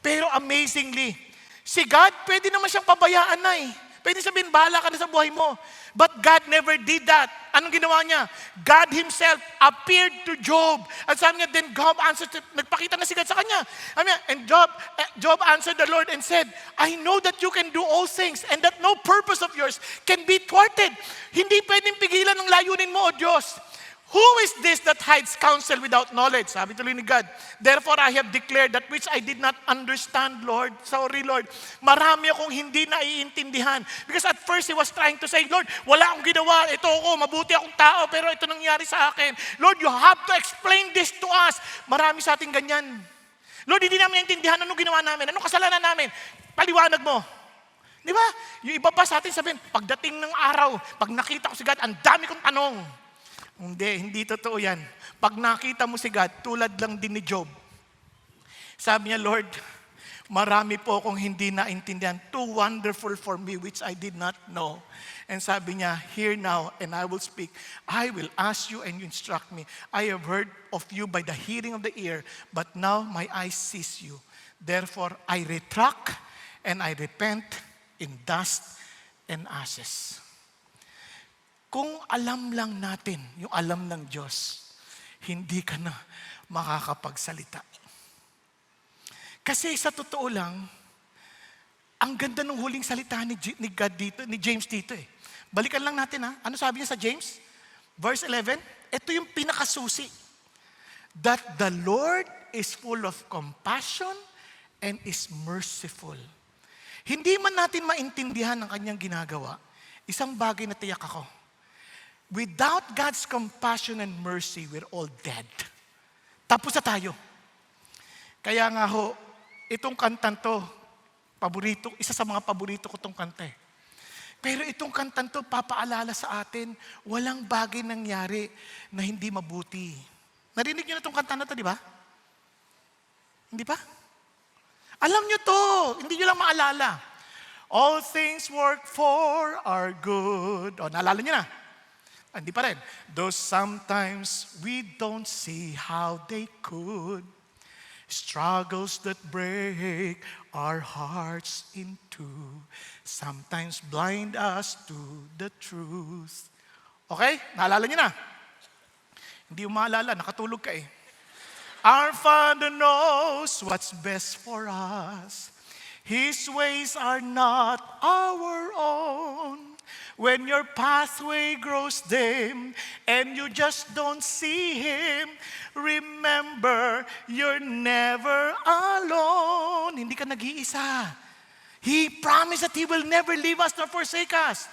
A: Pero amazingly, si God, pwede naman siyang pabayaan na eh. Pwede sabihin, bahala ka na sa buhay mo. But God never did that. Anong ginawa niya? God Himself appeared to Job. At sabi niya, then Job answered, nagpakita na si God sa kanya. And Job answered the Lord and said, I know that you can do all things and that no purpose of yours can be thwarted. Hindi pwedeng pigilan ng layunin mo, O Diyos. Who is this that hides counsel without knowledge? Sabi tuloy ni God, therefore I have declared that which I did not understand, Lord. Sorry, Lord. Marami akong hindi naiintindihan. Because at first he was trying to say, Lord, wala akong ginawa. Ito ako, mabuti akong tao, pero ito nangyari sa akin. Lord, you have to explain this to us. Marami sa ating ganyan. Lord, hindi namin naintindihan anong ginawa namin. Anong kasalanan namin? Paliwanag mo. Di ba? Yung iba pa sa atin sabihin, pagdating ng araw, pag nakita ko si God, ang dami kong tanong. Hindi totoo yan. Pag nakita mo si God, tulad lang din ni Job. Sabi niya, Lord, marami po akong hindi naintindihan. Too wonderful for me, which I did not know. And sabi niya, hear now, and I will speak. I will ask you, and you instruct me. I have heard of you by the hearing of the ear, but now my eyes sees you. Therefore, I retract, and I repent in dust and ashes. Kung alam lang natin, yung alam ng Diyos, hindi ka na makakapagsalita. Kasi sa totoo lang, ang ganda ng huling salita ni God dito, ni James dito eh. Balikan lang natin ha. Ano sabi niya sa James? Verse 11, ito yung pinakasusi. That the Lord is full of compassion and is merciful. Hindi man natin maintindihan ang kanyang ginagawa, isang bagay na tiyak ako. Without God's compassion and mercy, we're all dead. Tapos na tayo. Kaya nga ho, itong kantan to, Isa sa mga paborito ko tong kanta eh. Pero itong kantan to, papaalala sa atin, walang bagay nangyari na hindi mabuti. Narinig niyo na itong kanta na to, di ba? Hindi ba? Alam niyo to, hindi niyo lang maalala. All things work for our good. O, naalala niyo na? Hindi pa rin. Though sometimes we don't see how they could. Struggles that break our hearts in two sometimes blind us to the truth. Okay? Naalala niyo na? Hindi mo maalala, nakatulog ka eh. Our Father knows what's best for us. His ways are not our own. When your pathway grows dim and you just don't see Him, remember, you're never alone. Hindi ka nag-iisa. He promised that He will never leave us nor forsake us.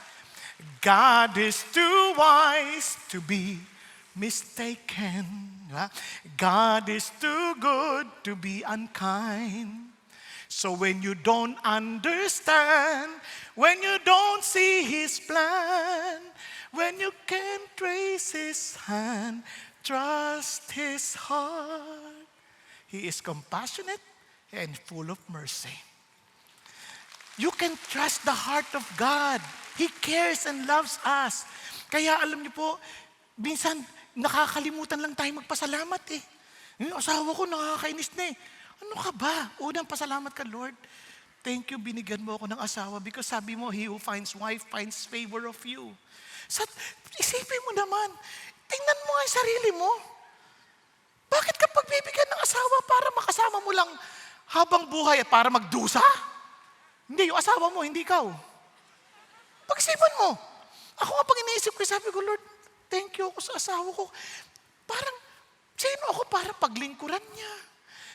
A: God is too wise to be mistaken. God is too good to be unkind. So when you don't understand, when you don't see His plan, when you can't trace His hand, trust His heart. He is compassionate and full of mercy. You can trust the heart of God. He cares and loves us. Kaya alam niyo po, minsan nakakalimutan lang tayo magpasalamat eh. Yung asawa ko nakakainis na eh. Ano ka ba? Unang pasalamat ka, Lord. Thank you, binigyan mo ako ng asawa because sabi mo, he who finds wife finds favor of you. Isipin mo naman, tingnan mo nga yung sarili mo. Bakit ka pagbibigyan ng asawa para makasama mo lang habang buhay at para magdusa? Hindi, yung asawa mo, hindi ikaw. Pag-isipan mo. Ako nga pag iniisip ko, sabi ko, Lord, thank you ako sa asawa ko. Parang, sino ako para paglingkuran niya?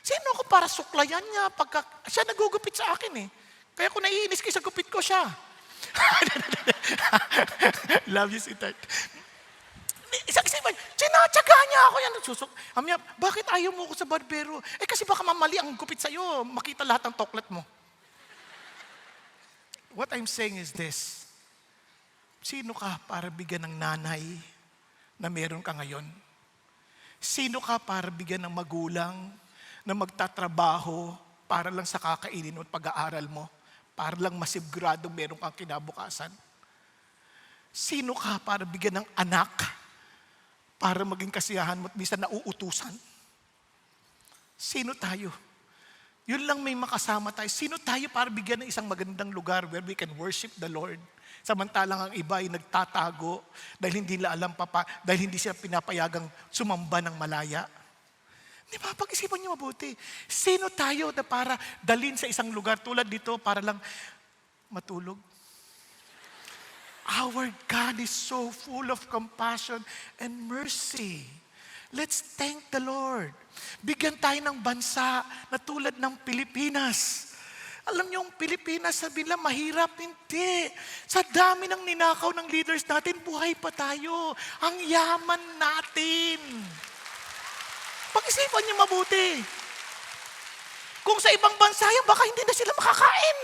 A: Sino ako para suklayan niya pagka siya nagugupit sa akin eh. Kaya kung naiinis kayo sa gupit ko siya. Love you, sweetheart. Isang isipan, sinatsaga niya ako yan. Amya, bakit ayaw mo ko sa barbero? Eh kasi baka mamali ang gupit sa'yo. Makita lahat ng toklat mo. What I'm saying is this. Sino ka para bigyan ng nanay na meron ka ngayon? Sino ka para bigyan ng magulang na magtatrabaho para lang sa kakainin mo at pag-aaral mo, para lang masigurado meron kang kinabukasan? Sino ka para bigyan ng anak para maging kasiyahan mo at minsan nauutusan? Sino tayo? Yun lang may makasama tayo. Sino tayo para bigyan ng isang magandang lugar where we can worship the Lord? Samantalang ang iba ay nagtatago dahil hindi nila alam dahil hindi sila pinapayagang sumamba ng malaya. Di ba? Pag-isipan niyo mabuti. Sino tayo na para dalhin sa isang lugar tulad dito para lang matulog? Our God is so full of compassion and mercy. Let's thank the Lord. Bigyan tayo ng bansa na tulad ng Pilipinas. Alam niyo, ang Pilipinas, sabi nila, mahirap. Hindi. Sa dami ng ninakaw ng leaders natin, buhay pa tayo. Ang yaman natin. Pag-isipan niyo mabuti. Kung sa ibang bansa yan, baka hindi na sila makakain.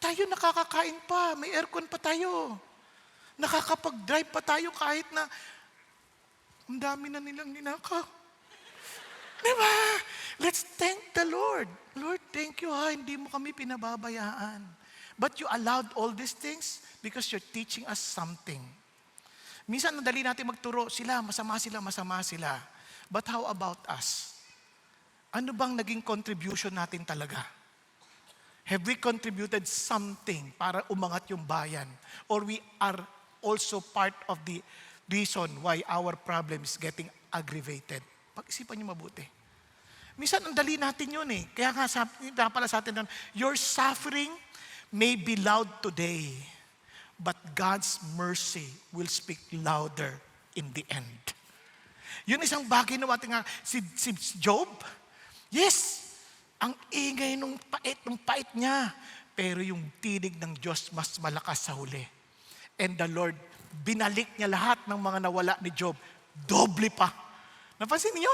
A: Tayo nakakakain pa, may aircon pa tayo. Nakakapag-drive pa tayo kahit na ang dami na nilang ninakaw. Diba? Let's thank the Lord. Lord, thank you hindi mo kami pinababayaan. But you allowed all these things because you're teaching us something. Minsan, nadali natin magturo, masama sila. But how about us? Ano bang naging contribution natin talaga? Have we contributed something para umangat yung bayan? Or we are also part of the reason why our problem is getting aggravated? Pag-isipan niyo mabuti. Minsan, ang dali natin yun eh. Kaya nga, pala sa atin, your suffering may be loud today, but God's mercy will speak louder in the end. Yun isang bagay na ating si Job. Yes, ang ingay nung pait niya. Pero yung tinig ng Diyos mas malakas sa huli. And the Lord, binalik niya lahat ng mga nawala ni Job. Doble pa. Napansin niyo?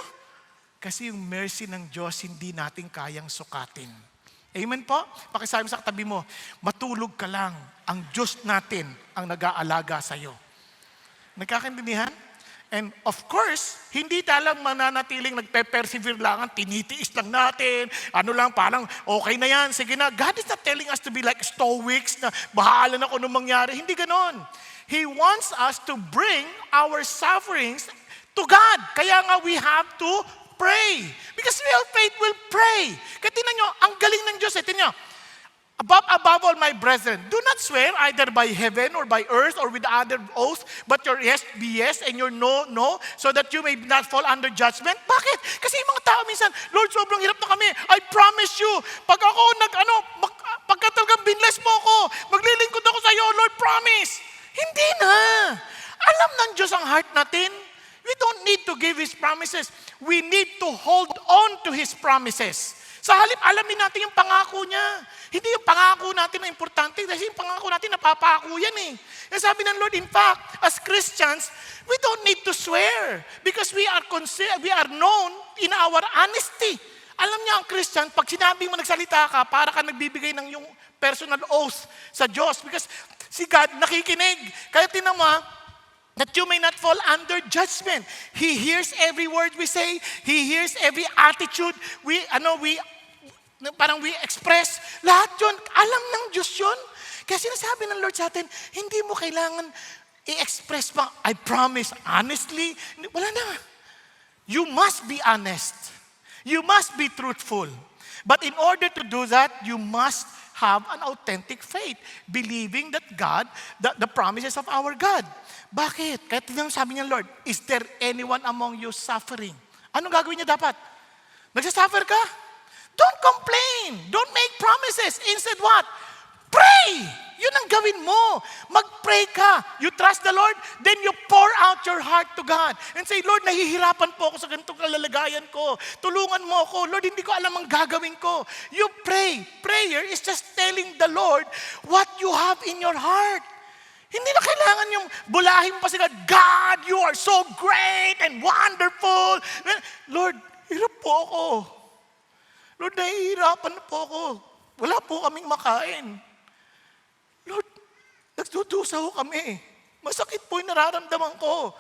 A: Kasi yung mercy ng Diyos hindi natin kayang sukatin. Amen po? Pakisabi sa katabi mo, matulog ka lang. Ang Diyos natin ang nag-aalaga sa'yo. Nagkakaintindihan? And of course, hindi talang mananatiling nagpe-persevere lang, tinitiis lang natin, parang okay na yan, sige na. God is not telling us to be like stoics na bahala na kung anong mangyari. Hindi ganon. He wants us to bring our sufferings to God. Kaya nga we have to pray. Because real faith will pray. Kaya tingnan nyo, ang galing ng Diyos. Tingnan nyo, above all, my brethren, do not swear either by heaven or by earth or with other oath, but your yes be yes and your no, no, so that you may not fall under judgment. Bakit? Kasi yung mga tao minsan, Lord, sobrang hirap na kami. I promise you, pag ako pagka talagang binless mo ako, maglilingkod ako sa iyo, Lord, promise. Hindi na. Alam ng Diyos ang heart natin. We don't need to give His promises. We need to hold on to His promises. Sa halip, alamin natin yung pangako niya. Hindi yung pangako natin na importante, kasi yung pangako natin napapako yan eh. Kaya sabi ng Lord, in fact, as Christians, we don't need to swear because we are known in our honesty. Alam niya ang Christian, pag sinabi mo nagsalita ka, para ka nagbibigay ng yung personal oath sa Diyos because si God nakikinig. Kaya tinan mo, that you may not fall under judgment. He hears every word we say. He hears every attitude we express. Lahat yun, alam ng Diyos yun. Kaya sinasabi ng Lord sa atin, hindi mo kailangan i-express pa, I promise, honestly. Wala na. You must be honest. You must be truthful. But in order to do that, you must have an authentic faith, believing that God, the promises of our God. Bakit? Kaya sabi niya, Lord, is there anyone among you suffering? Anong gagawin niya dapat? Nagsasuffer ka? Don't complain. Don't make promises. Instead what? Pray! Yun ang gawin mo. Mag-pray ka. You trust the Lord, then you pour out your heart to God. And say, Lord, nahihirapan po ako sa ganitong kalalagayan ko. Tulungan mo ako. Lord, hindi ko alam ang gagawin ko. You pray. Prayer is just telling the Lord what you have in your heart. Hindi na kailangan yung bulahin pa sila, God, you are so great and wonderful. Lord, hirap po ako. Lord, nahihirapan na po ako. Wala po kaming makain. Lord, nagdudusa ho kami. Masakit po yung nararamdaman ko.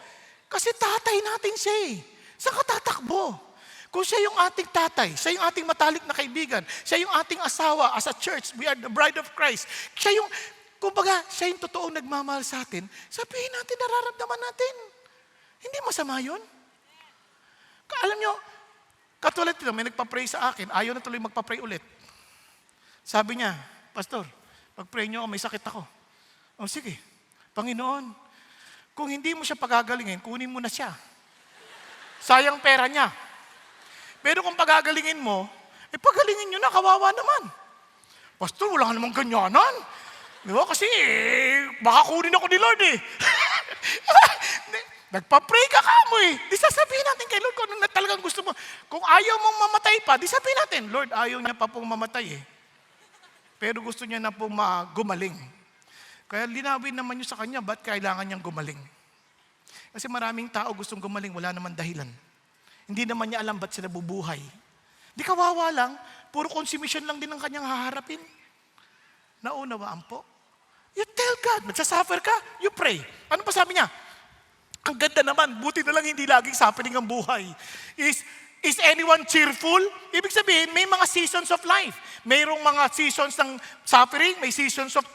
A: Kasi tatay natin siya eh. Saan ka tatakbo? Kung siya yung ating tatay, siya yung ating matalik na kaibigan, siya yung ating asawa as a church, we are the bride of Christ. Siya yung, kumbaga, siya yung totoong nagmamahal sa atin, sabihin natin, nararamdaman natin. Hindi masama yun. Alam nyo, katulad nito, may nagpa-pray sa akin, ayaw na tuloy magpa-pray ulit. Sabi niya, Pastor, pag-pray niyo ako, may sakit ako. O sige, Panginoon, kung hindi mo siya pagagalingin, kunin mo na siya. Sayang pera niya. Pero kung pagagalingin mo, pagalingin niyo na, kawawa naman. Pastor, wala ka namang ganyanan. Di ba? Kasi baka kunin ako ni Lord eh. Nagpa-pray ka mo eh. Di sasabihin natin kay Lord kung ano na talagang gusto mo. Kung ayaw mong mamatay pa, di sabihin natin, Lord, ayaw niya pa pong mamatay eh. Pero gusto niya na pong gumaling. Kaya linawin naman niyo sa kanya, ba't kailangan niyang gumaling? Kasi maraming tao gustong gumaling, wala naman dahilan. Hindi naman niya alam ba't sila bubuhay. Di kawawa lang, puro consumption lang din ang kanyang haharapin. Naunawaan po. You tell God, magsasuffer ka, you pray. Ano pa sabi niya? Ang ganda naman, buti na lang hindi laging suffering ang buhay. Is anyone cheerful? Ibig sabihin, may mga seasons of life. Mayroong mga seasons ng suffering, may seasons of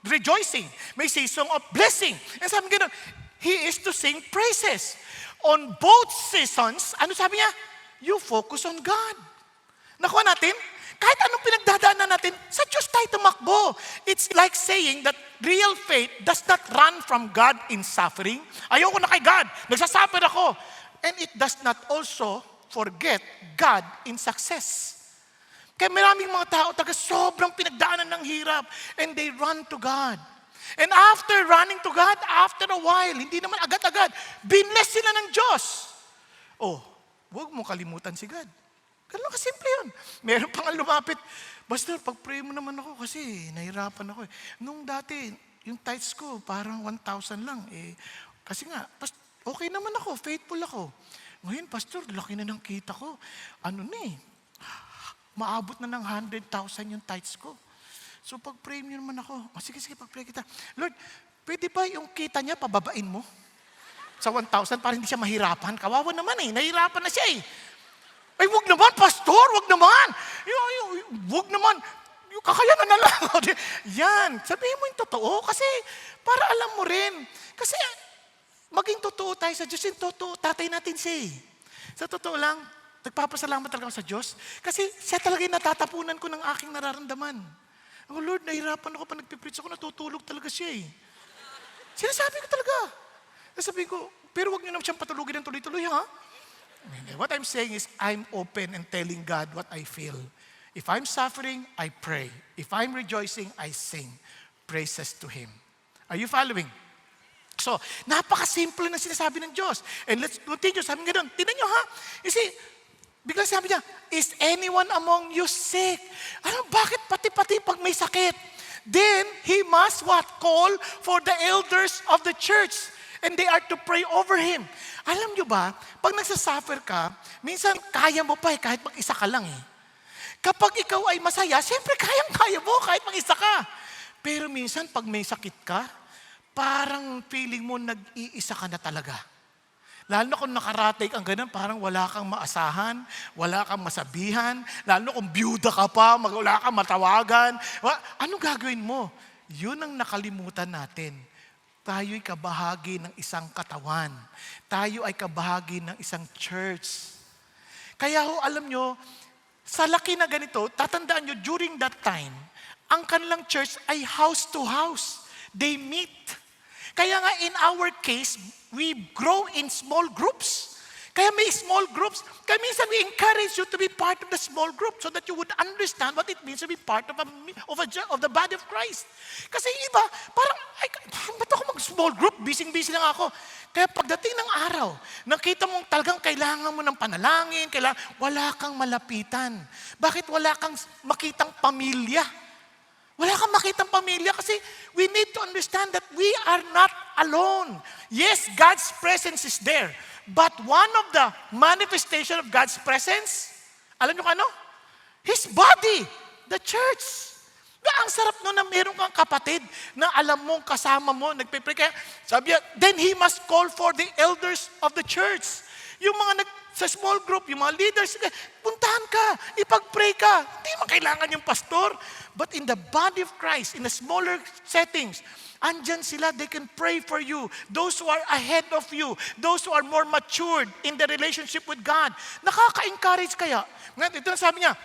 A: rejoicing, may season of blessing. And sabi gano'n, He is to sing praises. On both seasons, ano sabi niya? You focus on God. Nakuha natin? Kahit anong pinagdadaanan natin, sa Diyos tayo tumakbo. It's like saying that real faith does not run from God in suffering. Ayoko na kay God, nagsasuffer ako. And it does not also forget God in success. Kaya maraming mga tao taga sobrang pinagdaanan ng hirap and they run to God. And after running to God, after a while, hindi naman agad-agad, binless sila ng Diyos. Oh, huwag mo kalimutan si God. Ganun kasimple yun. Meron pang lumapit, Pastor, pag-pray mo naman ako kasi nahirapan ako eh. Nung dati, yung tithes ko parang 1,000 lang eh. Kasi nga, okay naman ako, faithful ako. Ngayon, Pastor, laki na ng kita ko. Ano na eh, maabot na ng 100,000 yung tithes ko. So pag-pray niyo naman ako. Sige, pag-pray kita. Lord, pwede ba yung kita niya pababain mo? Sa 1,000 para hindi siya mahirapan. Kawawa naman nahirapan na siya Ay, wag naman, pastor, wag naman. Wag naman. Yung kakayanan na lang. Yan, sabihin mo yung totoo kasi para alam mo rin. Kasi maging totoo tayo sa Diyos, yung totoo, tatay natin siya Sa totoo lang, nagpapasalamat talaga ako sa Diyos kasi siya talaga yung natatapunan ko ng aking nararamdaman. Oh Lord, nahirapan ako pa nagpipreach ako, natutulog talaga siya Sinasabi ko talaga. Sabi ko, pero wag niyo naman siyang patulugin ng tuloy-tuloy, ha? What I'm saying is, I'm open and telling God what I feel. If I'm suffering, I pray. If I'm rejoicing, I sing praises to Him. Are you following? So, napaka-simple na sinasabi ng Diyos. And let's continue. Sabi nga doon, tignan nyo ha. You see, bigla sabi niya, is anyone among you sick? Bakit pati-pati pag may sakit? Then, he must what? Call for the elders of the church. And they are to pray over him. Alam nyo ba, pag nagsasuffer ka, minsan kaya mo pa kahit mag-isa ka lang Kapag ikaw ay masaya, siyempre kayang-kaya mo kahit mag-isa ka. Pero minsan pag may sakit ka, parang feeling mo nag-iisa ka na talaga. Lalo na kung nakarating ang ganun, parang wala kang maasahan, wala kang masabihan, lalo na kung byuda ka pa, wala kang matawagan. Ano gagawin mo? Yun ang nakalimutan natin. Tayo'y kabahagi ng isang katawan. Tayo ay kabahagi ng isang church. Kaya alam nyo, sa laki na ganito, tatandaan nyo, during that time, ang kanilang church ay house to house. They meet. Kaya nga in our case, we grow in small groups. Kaya may small groups. Kaya minsan we encourage you to be part of the small group so that you would understand what it means to be part of the body of Christ. Kasi iba, parang, ba't ako mag-small group? Busy-busy lang ako. Kaya pagdating ng araw, nakita mong talagang kailangan mo ng panalangin, wala kang malapitan. Bakit wala kang makitang pamilya? Wala kang makitang pamilya kasi we need to understand that we are not alone. Yes, God's presence is there. But one of the manifestation of God's presence, alam nyo ano? His body, the church. Ang sarap no na meron kang kapatid na alam mong kasama mo, nagpipray. Kaya sabi niya, then he must call for the elders of the church. Yung mga sa small group, yung mga leaders, puntahan ka, ipag-pray ka. Hindi man kailangan yung pastor. But in the body of Christ, in the smaller settings, andyan sila, they can pray for you. Those who are ahead of you, those who are more matured in the relationship with God. Nakaka-encourage kaya. Ito na sabi niya,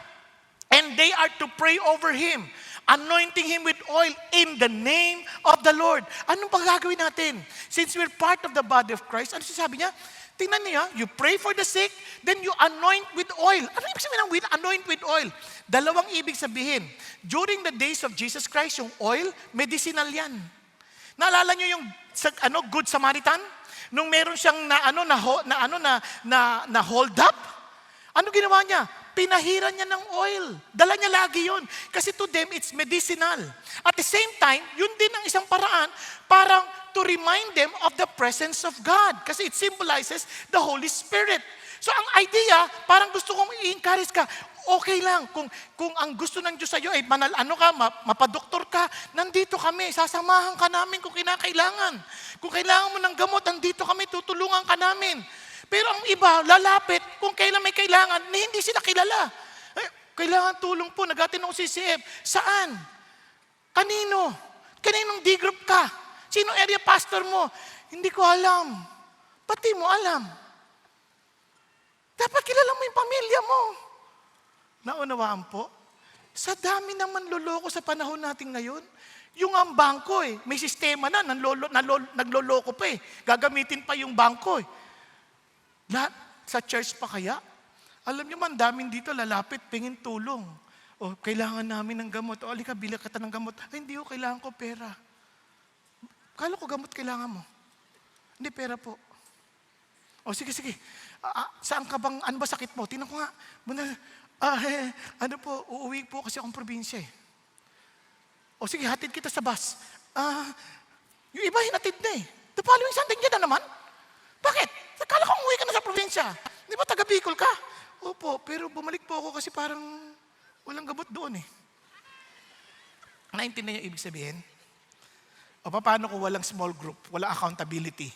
A: and they are to pray over him, anointing him with oil in the name of the Lord. Anong gagawin natin? Since we're part of the body of Christ, ano sabi niya? Tingnan niya, you pray for the sick, then you anoint with oil. Ano ibig sabihin ng anoint with oil? Dalawang ibig sabihin. During the days of Jesus Christ, yung oil, medicinal yan. Naalala niyo yung Good Samaritan? Nung meron siyang na hold up? Ano ginawa niya? Pinahiran niya ng oil. Dala niya lagi yun. Kasi to them, it's medicinal. At the same time, yun din ang isang paraan, parang to remind them of the presence of God. Kasi it symbolizes the Holy Spirit. So ang idea, parang gusto kong i-encourage ka, okay lang, kung ang gusto ng Diyos sa iyo ay mapadoktor ka, nandito kami, sasamahan ka namin kung kinakailangan. Kung kailangan mo ng gamot, nandito kami, tutulungan ka namin. Pero ang iba, lalapit kung kailan may kailangan, hindi sila kilala. Kailangan tulong po, nagatin ako CCF. Saan? Kanino? Kaninong D-group ka? Sino area pastor mo? Hindi ko alam. Pati mo alam. Dapat kilala mo yung pamilya mo. Naunawaan po? Sa dami naman loloko sa panahon natin ngayon, yung ang bangko may sistema na, nagloloko pa Gagamitin pa yung bangko Sa church pa kaya? Alam niyo man, daming dito lalapit, pingin tulong. O, kailangan namin ng gamot. O, alika, bila kita ng gamot. Ay, hindi ko, kailangan ko pera. Kala ko gamot kailangan mo. Hindi, pera po. O, sige. Saan ka bang, ano ba sakit mo? Tingnan ko nga. Uuwi po kasi akong probinsya O, sige, hatid kita sa bus. Yung iba hinatid na The following Sunday, yan na naman. Bakit? Kala ko umuwi ka na sa probinsya. Di ba taga Bicol ka? Opo, pero bumalik po ako kasi parang Walang gabot doon eh. Naintindihan niyo ibig sabihin? O paano kung walang small group, walang accountability?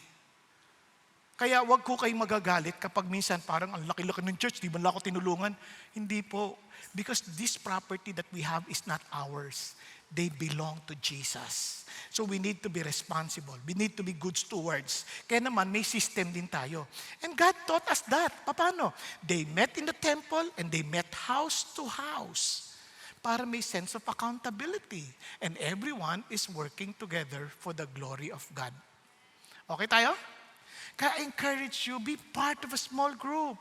A: Kaya wag ko kayong magagalit kapag minsan parang ang laki-laki ng church, di ba lang ako tinulungan? Hindi po. Because this property that we have is not ours. They belong to Jesus. So we need to be responsible. We need to be good stewards. Kaya naman may system din tayo. And God taught us that. Paano? They met in the temple and they met house to house para may sense of accountability. And everyone is working together for the glory of God. Okay tayo? Kaya I encourage you, be part of a small group.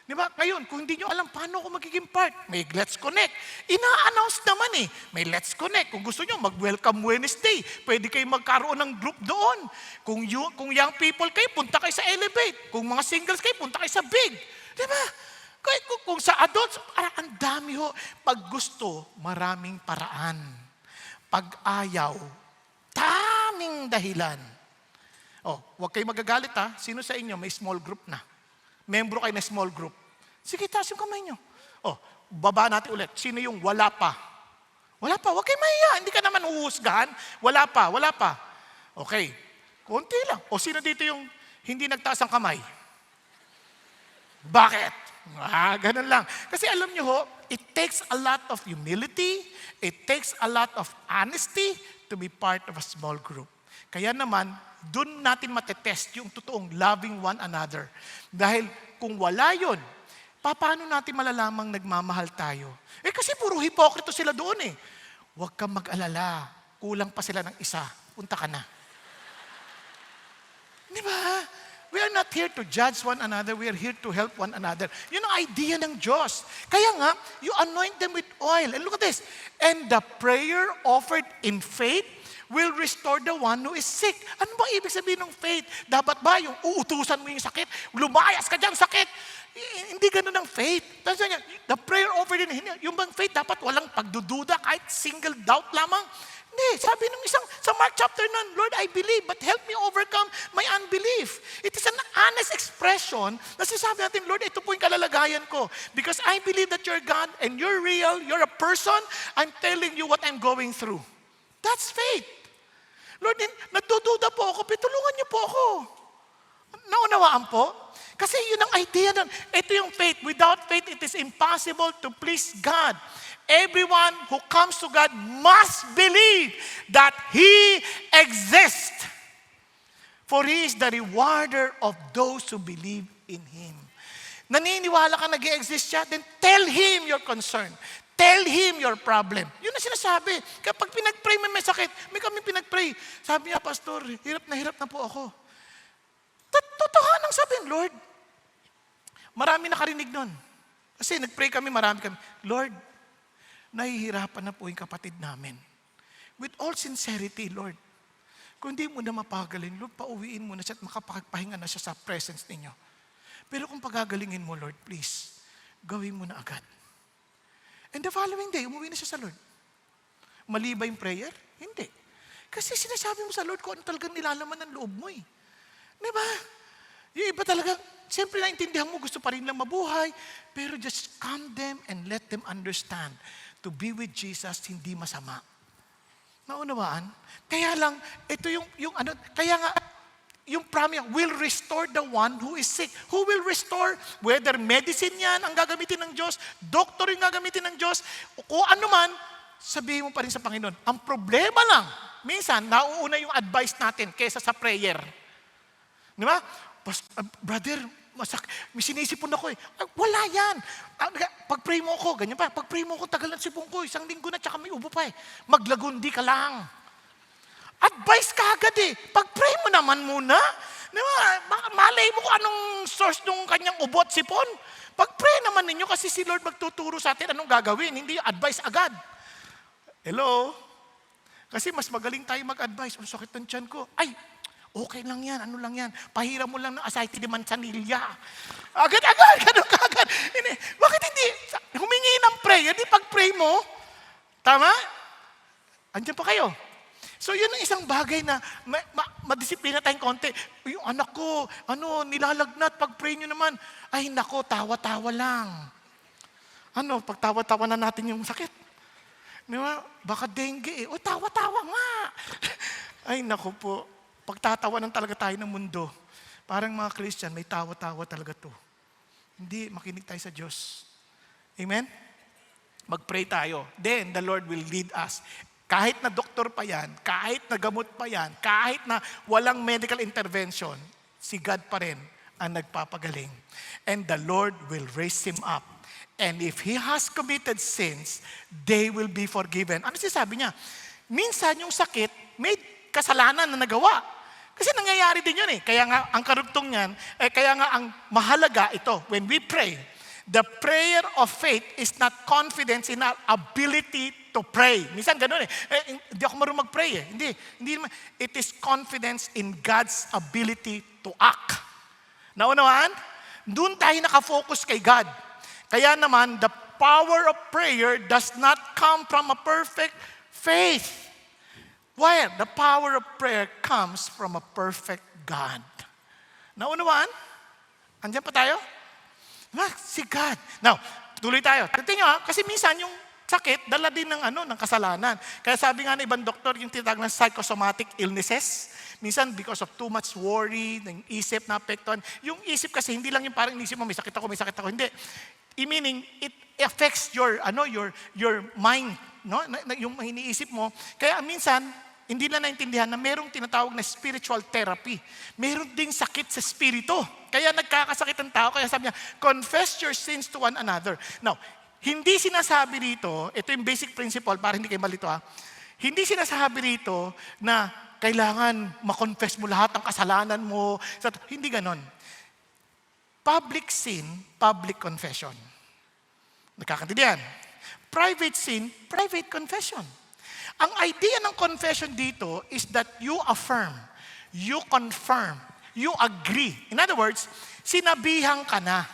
A: Di ba? Ngayon, kung hindi nyo alam paano ako magiging part, may Let's Connect. Ina-announce naman eh. May Let's Connect. Kung gusto nyo, mag-Welcome Wednesday. Pwede kayo magkaroon ng group doon. Kung young people kayo, punta kayo sa Elevate. Kung mga singles kayo, punta kayo sa Big. Di ba? Kung sa adults, ang dami ho. Pag gusto, maraming paraan. Pag ayaw, daming dahilan. Huwag kayo magagalit ha. Sino sa inyo may small group na? Membro kayo na small group. Sige, taas yung kamay nyo. Baba natin ulit. Sino yung wala pa? Wala pa. Huwag kayo mahiya. Hindi ka naman uusgahan. Wala pa. Okay. Konti lang. Sino dito yung hindi nagtaas ang kamay? Bakit? Ganun lang. Kasi alam nyo ho, it takes a lot of humility. It takes a lot of honesty to be part of a small group. Kaya naman, doon natin matetest yung totoong loving one another. Dahil kung wala yun, paano natin malalamang nagmamahal tayo? Kasi puro hipokrito sila doon eh. Huwag kang mag-alala. Kulang pa sila ng isa. Punta ka na. Di ba? We are not here to judge one another. We are here to help one another. Yun ang idea ng Diyos. Kaya nga, you anoint them with oil. And look at this. And the prayer offered in faith will restore the one who is sick. Ano ba ibig sabihin ng faith? Dapat ba yung uutusan mo yung sakit? Lumayas ka dyan, sakit. Hindi ganun ang faith. The prayer offered in yung bang faith, dapat walang pagdududa, kahit single doubt lamang. Hindi. Sabi ng isang, sa Mark chapter 9, Lord, I believe, but help me overcome my unbelief. It is an honest expression na sinasabi natin, Lord, ito po yung kalalagayan ko. Because I believe that you're God and you're real, you're a person, I'm telling you what I'm going through. That's faith. Lord, nagdududa po ako, pitulungan niyo po ako. Naunawaan po? Kasi yun ang idea nun. Ito yung faith. Without faith, it is impossible to please God. Everyone who comes to God must believe that He exists. For He is the rewarder of those who believe in Him. Naniniwala ka nag-i-exist siya, then tell Him your concern. Tell Him your problem. Yun ang sinasabi. Kapag pinag-pray may sakit, may kami pinag-pray. Sabi niya, Pastor, hirap na po ako. Totohanang sabihin, Lord, marami nakarinig nun. Kasi nag-pray kami, marami kami. Lord, nahihirapan na po yung kapatid namin. With all sincerity, Lord, kung hindi mo na mapagaling, Lord, pauwiin mo na siya at makapagpahinga na siya sa presence ninyo. Pero kung pagagalingin mo, Lord, please, gawin mo na agad. And the following day, umuwi na siya sa Lord. Mali ba yung prayer? Hindi. Kasi sinasabi mo sa Lord kung ano talagang nilalaman ng loob mo eh. Di ba? Yung iba talaga, siyempre naintindihan mo, gusto pa rin lang mabuhay, pero just calm them and let them understand. To be with Jesus, hindi masama. Naunawaan? Kaya lang, ito yung ano, kaya nga, yung promise will restore the one who is sick. Who will restore? Whether medicine yan ang gagamitin ng Diyos, doctor yung gagamitin ng Diyos, o kung ano man, sabihin mo pa rin sa Panginoon. Ang problema lang, minsan, nauuna yung advice natin kaysa sa prayer. Di ba? Brother, may sinisipon ako eh. Wala yan. Pag-pray mo ako, ganyan pa. Pag-pray mo ako, tagal ng sipon ko. Isang linggo na, tsaka may ubo pa eh. Maglagundi ka lang. Advice ka agad eh. Pag-pray mo naman muna. Diba? Malay mo kung anong source ng kanyang ubo at sipon. Pag-pray naman ninyo kasi si Lord magtuturo sa atin anong gagawin. Hindi advice agad. Hello? Kasi mas magaling tayo mag-advise. Ang sakit ng tiyan ko. Ay, okay lang yan. Ano lang yan? Pahiram mo lang ng asayte de manzanilla. Agad-agad. Ganun ka agad. Bakit hindi? Humingi ng prayer. Di pag-pray mo. Tama? Andiyan pa kayo. So yun ang isang bagay na madisiplina tayong konti. Yung anak ko, nilalagnat, pag-pray nyo naman. Ay nako, tawa-tawa lang. pagtawa-tawa na natin yung sakit. Di ba? Baka dengue eh. O, tawa-tawa nga. Ay, naku po. Pagtatawanan talaga tayo ng mundo. Parang mga Christian, may tawa-tawa talaga to. Hindi, makinig tayo sa Diyos. Amen? Mag-pray tayo. Then, the Lord will lead us. Kahit na doktor pa yan, kahit na gamot pa yan, kahit na walang medical intervention, si God pa rin ang nagpapagaling. And the Lord will raise him up. And if he has committed sins, they will be forgiven. Ano sinasabi niya? Minsan yung sakit, may kasalanan na nagawa. Kasi nangyayari din yun eh. Kaya nga, ang karugtong niyan, kaya nga ang mahalaga ito, when we pray, the prayer of faith is not confidence in our ability to pray. Minsan ganun eh. Hindi ako marunong mag-pray eh. Hindi naman. It is confidence in God's ability to act. Naunawaan? Doon tayo nakafocus kay God. Kaya naman, the power of prayer does not come from a perfect faith. Why? The power of prayer comes from a perfect God. Naunawaan? Andiyan pa tayo? Si God. Now, tuloy tayo. Tingnan kasi minsan yung sakit, dala din ng kasalanan. Kaya sabi nga ng ibang doktor, yung tinatawag ng psychosomatic illnesses, minsan because of too much worry, ng isip na apektuhan. Yung isip kasi, hindi lang yung parang inisip mo, may sakit ako. Hindi. Meaning, it affects your mind, no? Yung iniisip mo. Kaya minsan, hindi na naintindihan na merong tinatawag na spiritual therapy. Meron ding sakit sa spirito. Kaya nagkakasakit ang tao. Kaya sabi niya, confess your sins to one another. Now, hindi sinasabi rito, ito yung basic principle para hindi kayo malito Hindi sinasabi rito na kailangan makonfess mo lahat ng kasalanan mo. Hindi ganon. Public sin, public confession. Nagkakantindihan. Private sin, private confession. Ang idea ng confession dito is that you affirm, you confirm, you agree. In other words, sinabihan ka na,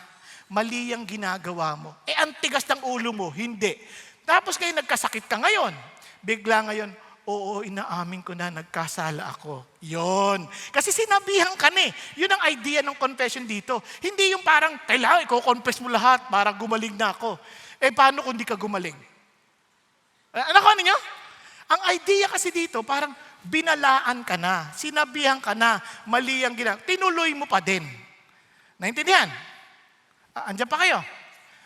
A: mali ang ginagawa mo. Ang tigas ng ulo mo, hindi. Tapos kayo nagkasakit ka ngayon. Bigla ngayon, oo, inaamin ko na, nagkasala ako. Yon. Kasi sinabihan ka na eh. Yun ang idea ng confession dito. Hindi yung parang, kailangan i-confess mo lahat para gumaling na ako. Paano kung di ka gumaling? Ano niyo? Ang idea kasi dito, parang binalaan ka na, sinabihan ka na, mali ang ginagawa. Tinuloy mo pa din. Naintindihan? Andiyan pa kayo?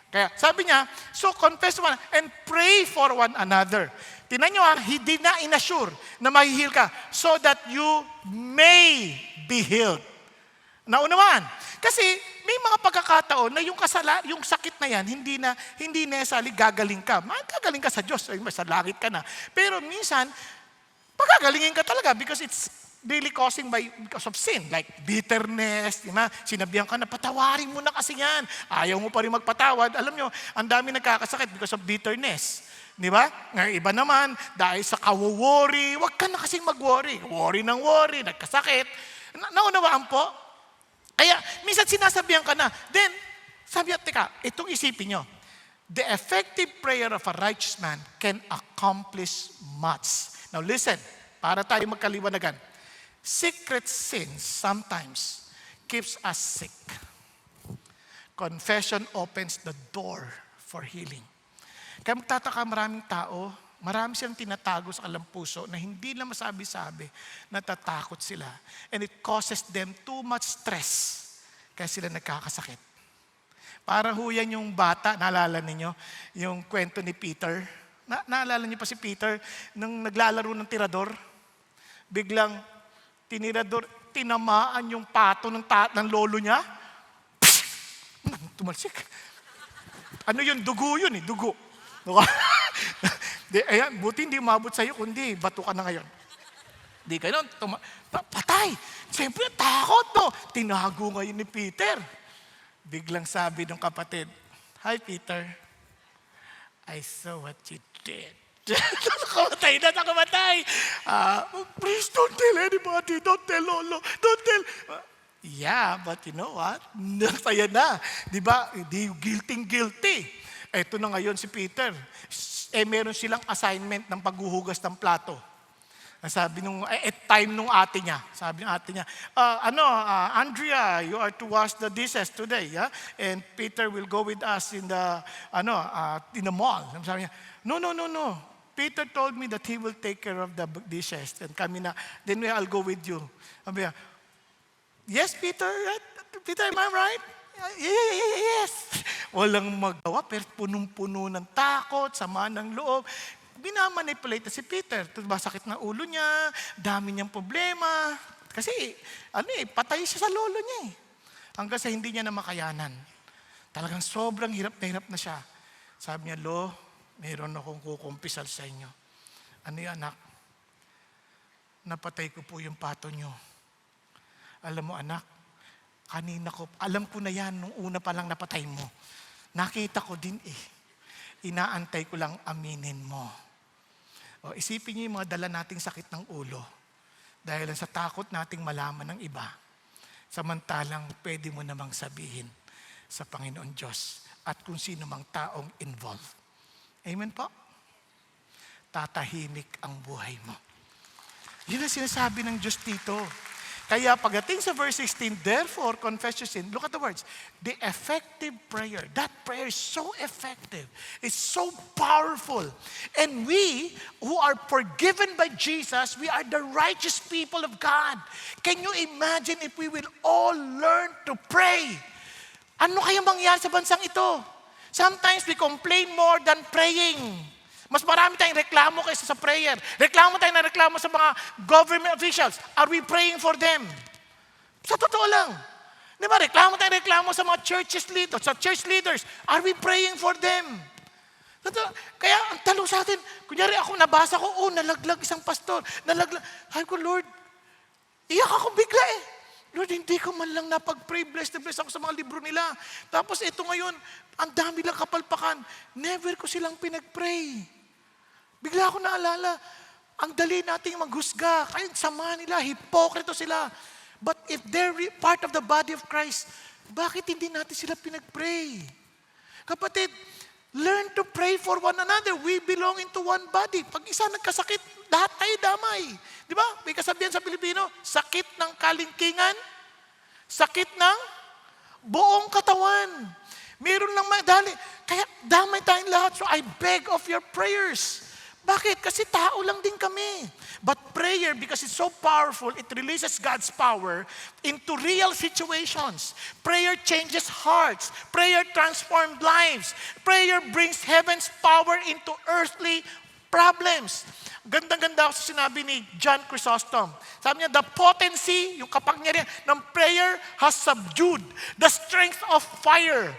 A: Kaya sabi niya, so confess one and pray for one another. Tingnan niyo he did not inassure na mahihil ka so that you may be healed. Naunawaan? Kasi may mga pagkakataon na yung sakit na yan, hindi necessarily gagaling ka. Gagaling ka sa Diyos, sa langit ka na. Pero minsan, pagagalingin ka talaga because it's really because of sin. Like bitterness, sinabihan ka na, patawarin mo na kasi yan. Ayaw mo pa rin magpatawad. Alam nyo, ang dami nagkakasakit because of bitterness. Di ba? Ngayon, iba naman, dahil sa kawo-worry, huwag ka na kasing mag-worry. Worry ng worry, nagkasakit. Naunawaan po? Kaya, minsan sinasabihan ka na. Then, sabi niya, teka, itong isipin nyo. The effective prayer of a righteous man can accomplish much. Now listen, para tayo magkaliwanagan. Secret sins sometimes keeps us sick. Confession opens the door for healing. Kaya magtataka maraming tao, marami silang tinatago sa kanilang puso na hindi na masabi-sabi, natatakot sila. And it causes them too much stress. Kaya sila nagkakasakit. Parang huyan yung bata, naalala ninyo, yung kwento ni Peter. Naalala niyo pa si Peter, nung naglalaro ng tirador, biglang tinamaan yung pato ng lolo niya. Tumalsik. Ano yun? Dugo yun eh, dugo. Ayan, buti hindi umabot sa'yo, kundi bato ka na ngayon. Di ganun, patay. Siyempre, takot no. Tinago ngayon ni Peter. Biglang sabi ng kapatid, "Hi Peter, I saw what you did." Nakamatay. Please don't tell anybody, don't tell Lolo, don't tell. Yeah, but you know what? Nasaya na. Di ba? Guilty. Eto na ngayon si Peter. Meron silang assignment ng paghuhugas ng plato. Sabi time nung ate niya, sabi ng ate niya, Andrea, you are to wash the dishes today, yeah? And Peter will go with us in the mall. Sabi niya, no. Peter told me that he will take care of the dishes. And then I'll go with you. Sabi niya, yes, Peter, right? Peter, am I right? Yes. Walang magawa, pero punong-puno ng takot, sama ng loob. Binamanipulate na si Peter. Sakit na ulo niya, dami niyang problema. Kasi, patay siya sa lolo niya eh. Hanggang sa hindi niya na makayanan. Talagang sobrang hirap na siya. Sabi niya, Lo, mayroon akong kukumpisal sa inyo. Ano yung anak? Napatay ko po yung pato niyo. Alam mo anak, alam ko na yan nung una pa lang napatay mo. Nakita ko din eh. Inaantay ko lang aminin mo. O, isipin niyo yung mga dala nating sakit ng ulo dahil sa takot nating malaman ng iba. Samantalang pwede mo namang sabihin sa Panginoon Diyos at kung sino mang taong involved. Amen po? Tatahimik ang buhay mo. Yun ang sinasabi ng Diyos dito. Kaya pagdating sa verse 16, therefore, confess your sin. Look at the words. The effective prayer. That prayer is so effective. It's so powerful. And we, who are forgiven by Jesus, we are the righteous people of God. Can you imagine if we will all learn to pray? Ano kaya mangyari sa bansang ito? Sometimes we complain more than praying. Mas marami tayong reklamo kaysa sa prayer. Reklamo sa mga government officials. Are we praying for them? Sa totoo lang. Di ba? Reklamo sa mga church leaders. Are we praying for them? Kaya ang talo sa atin, kunyari ako, nabasa ko, nalaglag isang pastor. Ay ko, Lord, iyak ako bigla eh. Lord, hindi ko man lang napag-pray. Bless ako sa mga libro nila. Tapos ito ngayon, ang dami lang kapalpakan. Never ko silang pinag-pray. Bigla ako naalala, ang dali nating maghusga. Kahit sama nila, hipokrito sila. But if they're part of the body of Christ, bakit hindi natin sila pinag-pray? Kapatid, learn to pray for one another. We belong into one body. Pag isa nagkasakit, lahat tayo damay. Di ba? May kasabihan sa Pilipino, sakit ng kalingkingan, sakit ng buong katawan. Meron lang madali. Kaya damay tayong lahat. So I beg of your prayers. Bakit? Kasi tao lang din kami. But prayer, because it's so powerful, it releases God's power into real situations. Prayer changes hearts. Prayer transforms lives. Prayer brings heaven's power into earthly problems. Gandang-ganda ako sa sinabi ni John Chrysostom. Sabi niya, the potency, yung kapangyarihan ng prayer has subdued the strength of fire.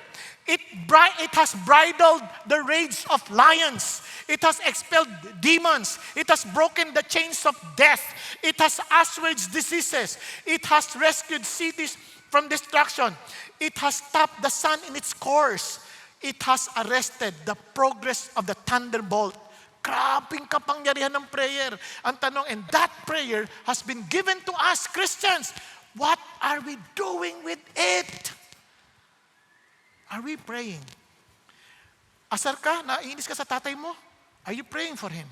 A: It has bridled the rage of lions. It has expelled demons. It has broken the chains of death. It has assuaged diseases. It has rescued cities from destruction. It has stopped the sun in its course. It has arrested the progress of the thunderbolt. Grabing kapangyarihan ng prayer. Ang tanong, and that prayer has been given to us Christians. What are we doing with it? Are we praying? Asar ka? Naiinis ka sa tatay mo? Are you praying for him?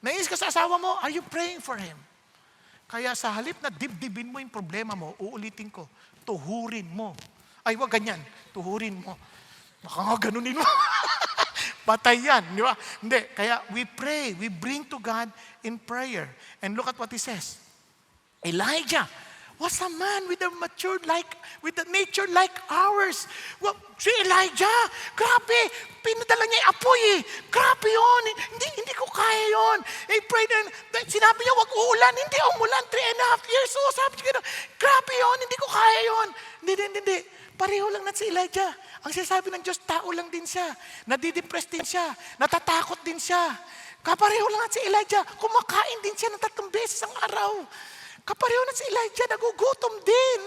A: Naiinis ka sa asawa mo? Are you praying for him? Kaya sa halip na dibdibin mo yung problema mo, uulitin ko, tuhurin mo. Ay, wag ganyan. Tuhurin mo. Baka nga ganunin mo. Patay yan, di ba? Hindi. Kaya we pray. We bring to God in prayer. And look at what he says. Elijah was a man with a nature like ours. Well, si Elijah, grabe, pinadala niya yung apoy eh. Grabe yun. Hindi ko kaya yun. Pray na, sinabi niya, wag uulan. Hindi umulan, 3.5 years. So, sabi niya, grabe yun, hindi ko kaya yun. Hindi. Pareho lang na si Elijah. Ang sinasabi ng Diyos, tao lang din siya. Nadidepress din siya. Natatakot din siya. Kapareho lang at si Elijah. Kumakain din siya ng 3 beses ang araw. Kapareho na si Elijah, nagugutom din.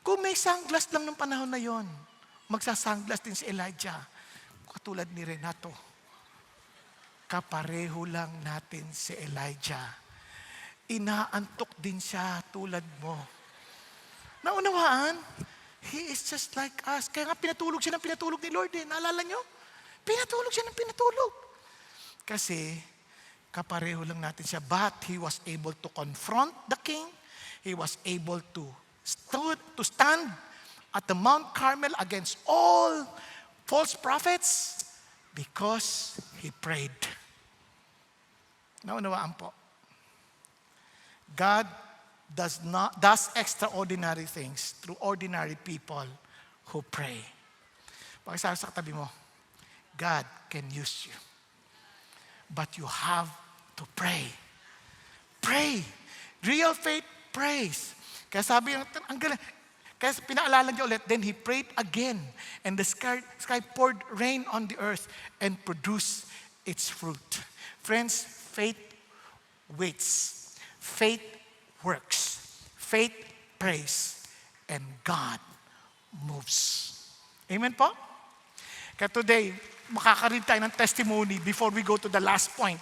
A: Kung may sunglass lang ng panahon na yon, magsasunglass din si Elijah. Katulad ni Renato. Kapareho lang natin si Elijah. Inaantok din siya tulad mo. Naunawaan? He is just like us. Kaya nga pinatulog siya ng pinatulog ni Lord eh. Naalala nyo? Pinatulog siya ng pinatulog. Kasi kapareho lang natin siya. But he was able to confront the king. He was able to stand at the Mount Carmel against all false prophets because he prayed. Naunawaan po. God does extraordinary things through ordinary people who pray. Pakisabi sa katabi mo, God can use you. But you have to pray. Pray. Real faith prays. Kaya sabi, ang galing. Kaya pinaalala niya ulit, then he prayed again. And the sky poured rain on the earth and produced its fruit. Friends, faith waits. Faith works. Faith prays. And God moves. Amen po? Kaya today, makakaread tayo ng testimony before we go to the last point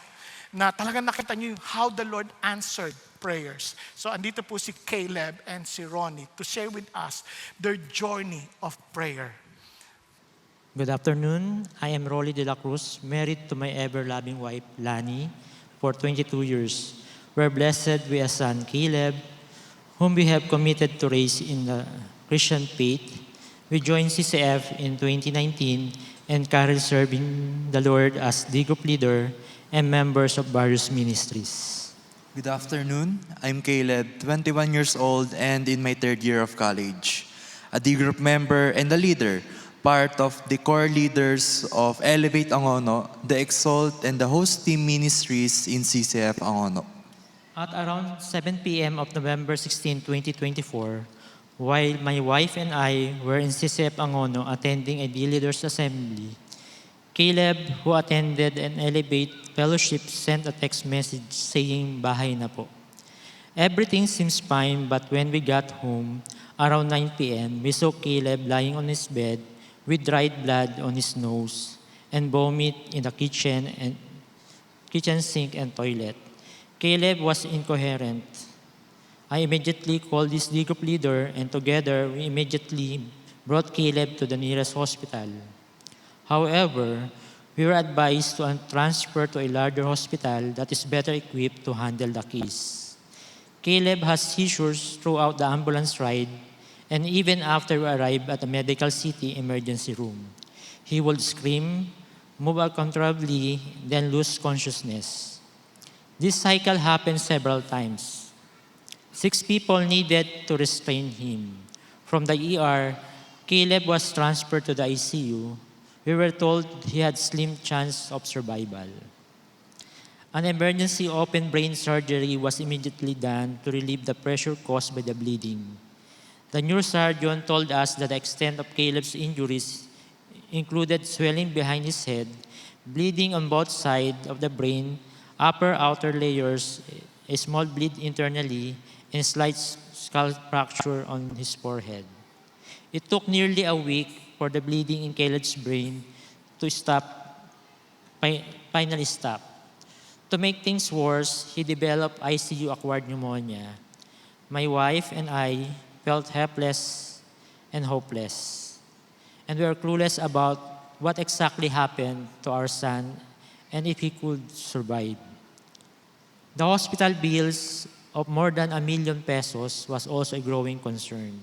A: na talagang nakita niyo how the Lord answered prayers. So andito po si Caleb and si Ronnie to share with us their journey of prayer.
B: Good afternoon. I am Rolly de la Cruz, married to my ever-loving wife, Lani, for 22 years. We're blessed with a son, Caleb, whom we have committed to raise in the Christian faith. We joined CCF in 2019 and currently serving the Lord as the group leader and members of various ministries.
C: Good afternoon. I'm Caleb, 21 years old and in my third year of college. A D group member and a leader, part of the core leaders of Elevate Angono, the Exalt and the Host Team Ministries in CCF Angono.
B: At around 7 p.m. of November 16, 2024, while my wife and I were in CCF Angono attending a D Leaders Assembly, Caleb, who attended an Elevate Fellowship, sent a text message saying, "Bahay na po." Everything seems fine, but when we got home, around 9 p.m., we saw Caleb lying on his bed with dried blood on his nose and vomit in the kitchen sink and toilet. Caleb was incoherent. I immediately called his D group leader, and together we immediately brought Caleb to the nearest hospital. However, we were advised to transfer to a larger hospital that is better equipped to handle the case. Caleb has seizures throughout the ambulance ride, and even after we arrived at the medical city emergency room. He would scream, move uncontrollably, then lose consciousness. This cycle happened several times. 6 people needed to restrain him. From the ER, Caleb was transferred to the ICU. We were told he had slim chance of survival. An emergency open brain surgery was immediately done to relieve the pressure caused by the bleeding. The neurosurgeon told us that the extent of Caleb's injuries included swelling behind his head, bleeding on both sides of the brain, upper outer layers, a small bleed internally, and slight skull fracture on his forehead. It took nearly a week for the bleeding in Caleb's brain to finally stop. To make things worse, he developed ICU-acquired pneumonia. My wife and I felt helpless and hopeless, and we were clueless about what exactly happened to our son and if he could survive. The hospital bills of more than ₱1 million was also a growing concern.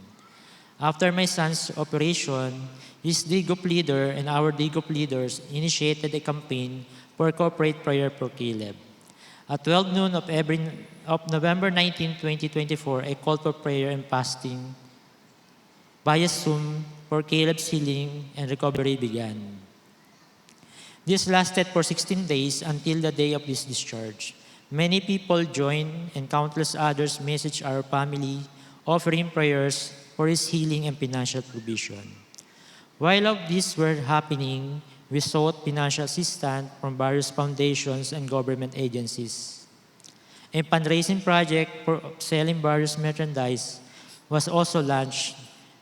B: After my son's operation, his D group leader and our D group leaders initiated a campaign for corporate prayer for Caleb. At 12 noon of November 19, 2024, a call for prayer and fasting via Zoom for Caleb's healing and recovery began. This lasted for 16 days until the day of his discharge. Many people joined and countless others messaged our family offering prayers for his healing and financial provision. While all of these were happening, we sought financial assistance from various foundations and government agencies. A fundraising project for selling various merchandise was also launched.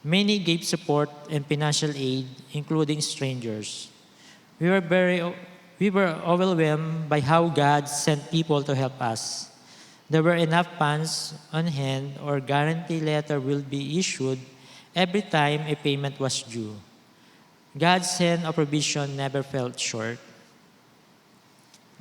B: Many gave support and financial aid, including strangers. We were overwhelmed by how God sent people to help us. There were enough funds on hand or guarantee letter will be issued every time a payment was due. God's hand of provision never fell short.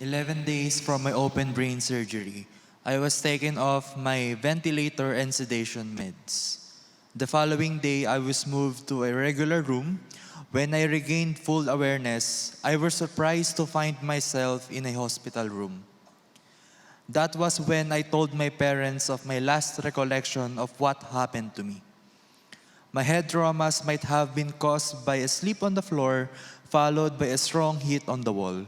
C: 11 days from my open brain surgery, I was taken off my ventilator and sedation meds. The following day, I was moved to a regular room. When I regained full awareness, I was surprised to find myself in a hospital room. That was when I told my parents of my last recollection of what happened to me. My head traumas might have been caused by a sleep on the floor, followed by a strong hit on the wall.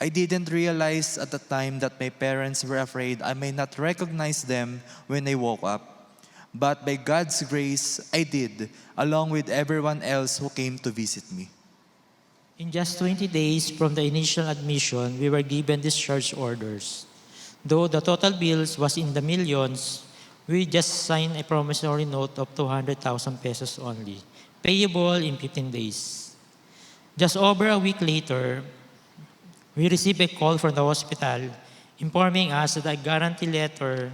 C: I didn't realize at the time that my parents were afraid I may not recognize them when I woke up. But by God's grace, I did, along with everyone else who came to visit me.
B: In just 20 days from the initial admission, we were given discharge orders. Though the total bills was in the millions, we just signed a promissory note of 200,000 pesos only, payable in 15 days. Just over a week later, we received a call from the hospital informing us that a guarantee letter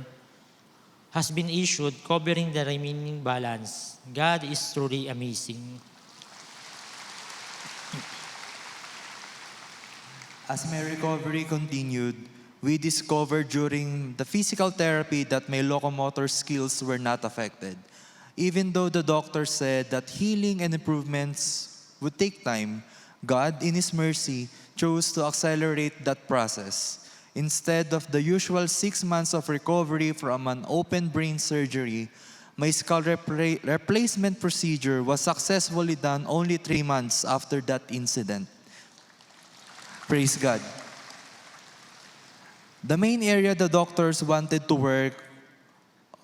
B: has been issued covering the remaining balance. God is truly amazing.
C: As my recovery continued, we discovered during the physical therapy that my locomotor skills were not affected. Even though the doctor said that healing and improvements would take time, God, in His mercy, chose to accelerate that process. Instead of the usual 6 months of recovery from an open brain surgery, my skull replacement procedure was successfully done only 3 months after that incident. Praise God. The main area the doctors wanted to work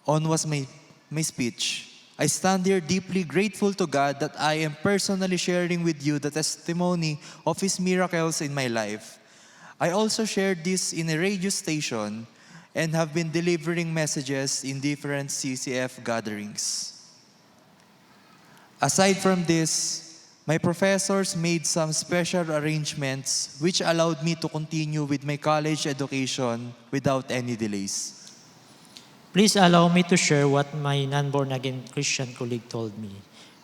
C: on was my speech. I stand here deeply grateful to God that I am personally sharing with you the testimony of His miracles in my life. I also shared this in a radio station and have been delivering messages in different CCF gatherings. Aside from this, my professors made some special arrangements which allowed me to continue with my college education without any delays.
B: Please allow me to share what my non-born-again Christian colleague told me.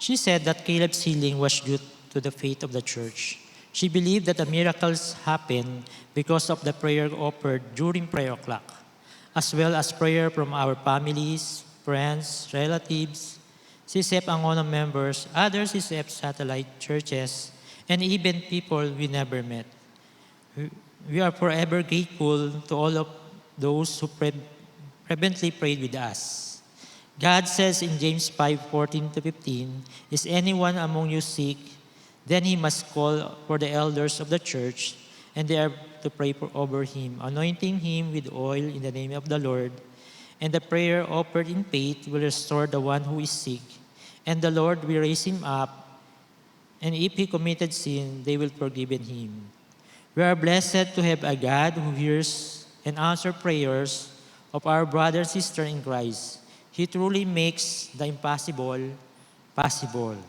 B: She said that Caleb's healing was due to the faith of the church. She believed that the miracles happened because of the prayer offered during prayer o'clock, as well as prayer from our families, friends, relatives, CCF Angono members, other CCF satellite churches, and even people we never met. We are forever grateful to all of those who fervently prayed with us. God says in James 5:14-15, "Is anyone among you sick? Then he must call for the elders of the church, and they are to pray over him, anointing him with oil in the name of the Lord. And the prayer offered in faith will restore the one who is sick, and the Lord will raise him up. And if he committed sin, they will forgive him." We are blessed to have a God who hears and answers prayers of our brother and sister in Christ. He truly makes the impossible possible.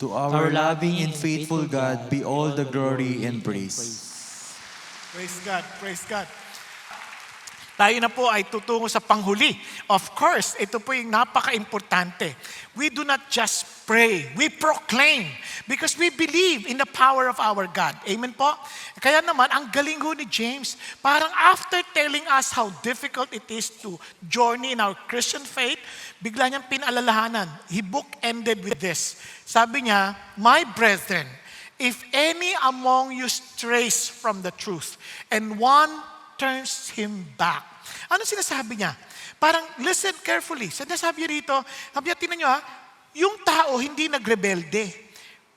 C: To our loving and faithful God be all the glory and praise.
A: Praise God, praise God. Tayo na po ay tutungo sa panghuli. Of course, ito po yung napaka-importante. We do not just pray, we proclaim because we believe in the power of our God. Amen po? Kaya naman, ang galing ho ni James, parang after telling us how difficult it is to journey in our Christian faith, bigla niyang pinalalahanan. He bookended with this. Sabi niya, "My brethren, if any among you strays from the truth, and one turns him back." Ano sinasabi niya? Parang, listen carefully. Sinasabi rito, tingnan niyo yung tao hindi nagrebelde.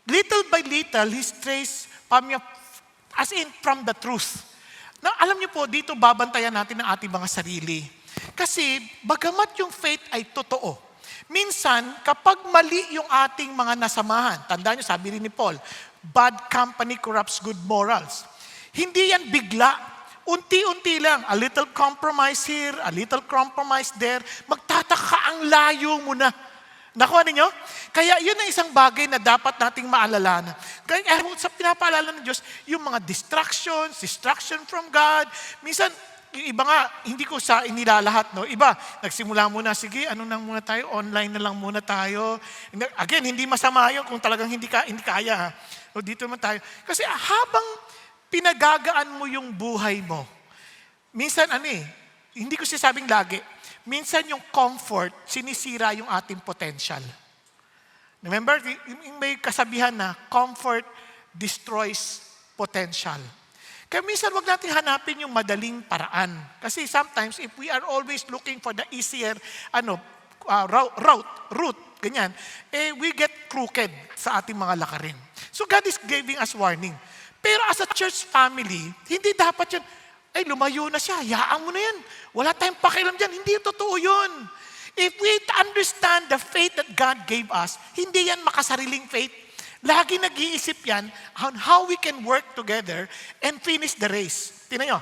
A: Little by little, he strays from the truth. Na, alam niyo po, dito babantayan natin ang ating mga sarili. Kasi, bagamat yung faith ay totoo, minsan, kapag mali yung ating mga nasamahan, tandaan niyo, sabi rin ni Paul, bad company corrupts good morals. Hindi yan bigla. Unti-unti lang, a little compromise here, a little compromise there, magtataka ang layo mo na. Nakuha ninyo? Kaya yun ang isang bagay na dapat nating maalala. Kaya sa pinapaalala ng Diyos, yung mga distraction from God. Minsan, yung iba nga, hindi ko sa inilalahat, no? Iba, nagsimula muna, sige, ano nang muna tayo, online na lang muna tayo. Again, hindi masama yun kung talagang hindi kaya. Ha? O dito naman tayo. Kasi habang pinagagaan mo yung buhay mo. Minsan hindi ko sinasabing lagi. Minsan yung comfort, sinisira yung ating potential. Remember, may kasabihan na comfort destroys potential. Kaya minsan wag natin hanapin yung madaling paraan. Kasi sometimes if we are always looking for the easier route, ganyan, we get crooked sa ating mga lakarin. So God is giving us warning. Pero as a church family, hindi dapat yun, lumayo na siya, hayaan mo na yan. Wala tayong pakialam dyan. Hindi totoo yun. If we understand the faith that God gave us, hindi yan makasariling faith. Lagi nag-iisip yan on how we can work together and finish the race. Tingnan nyo,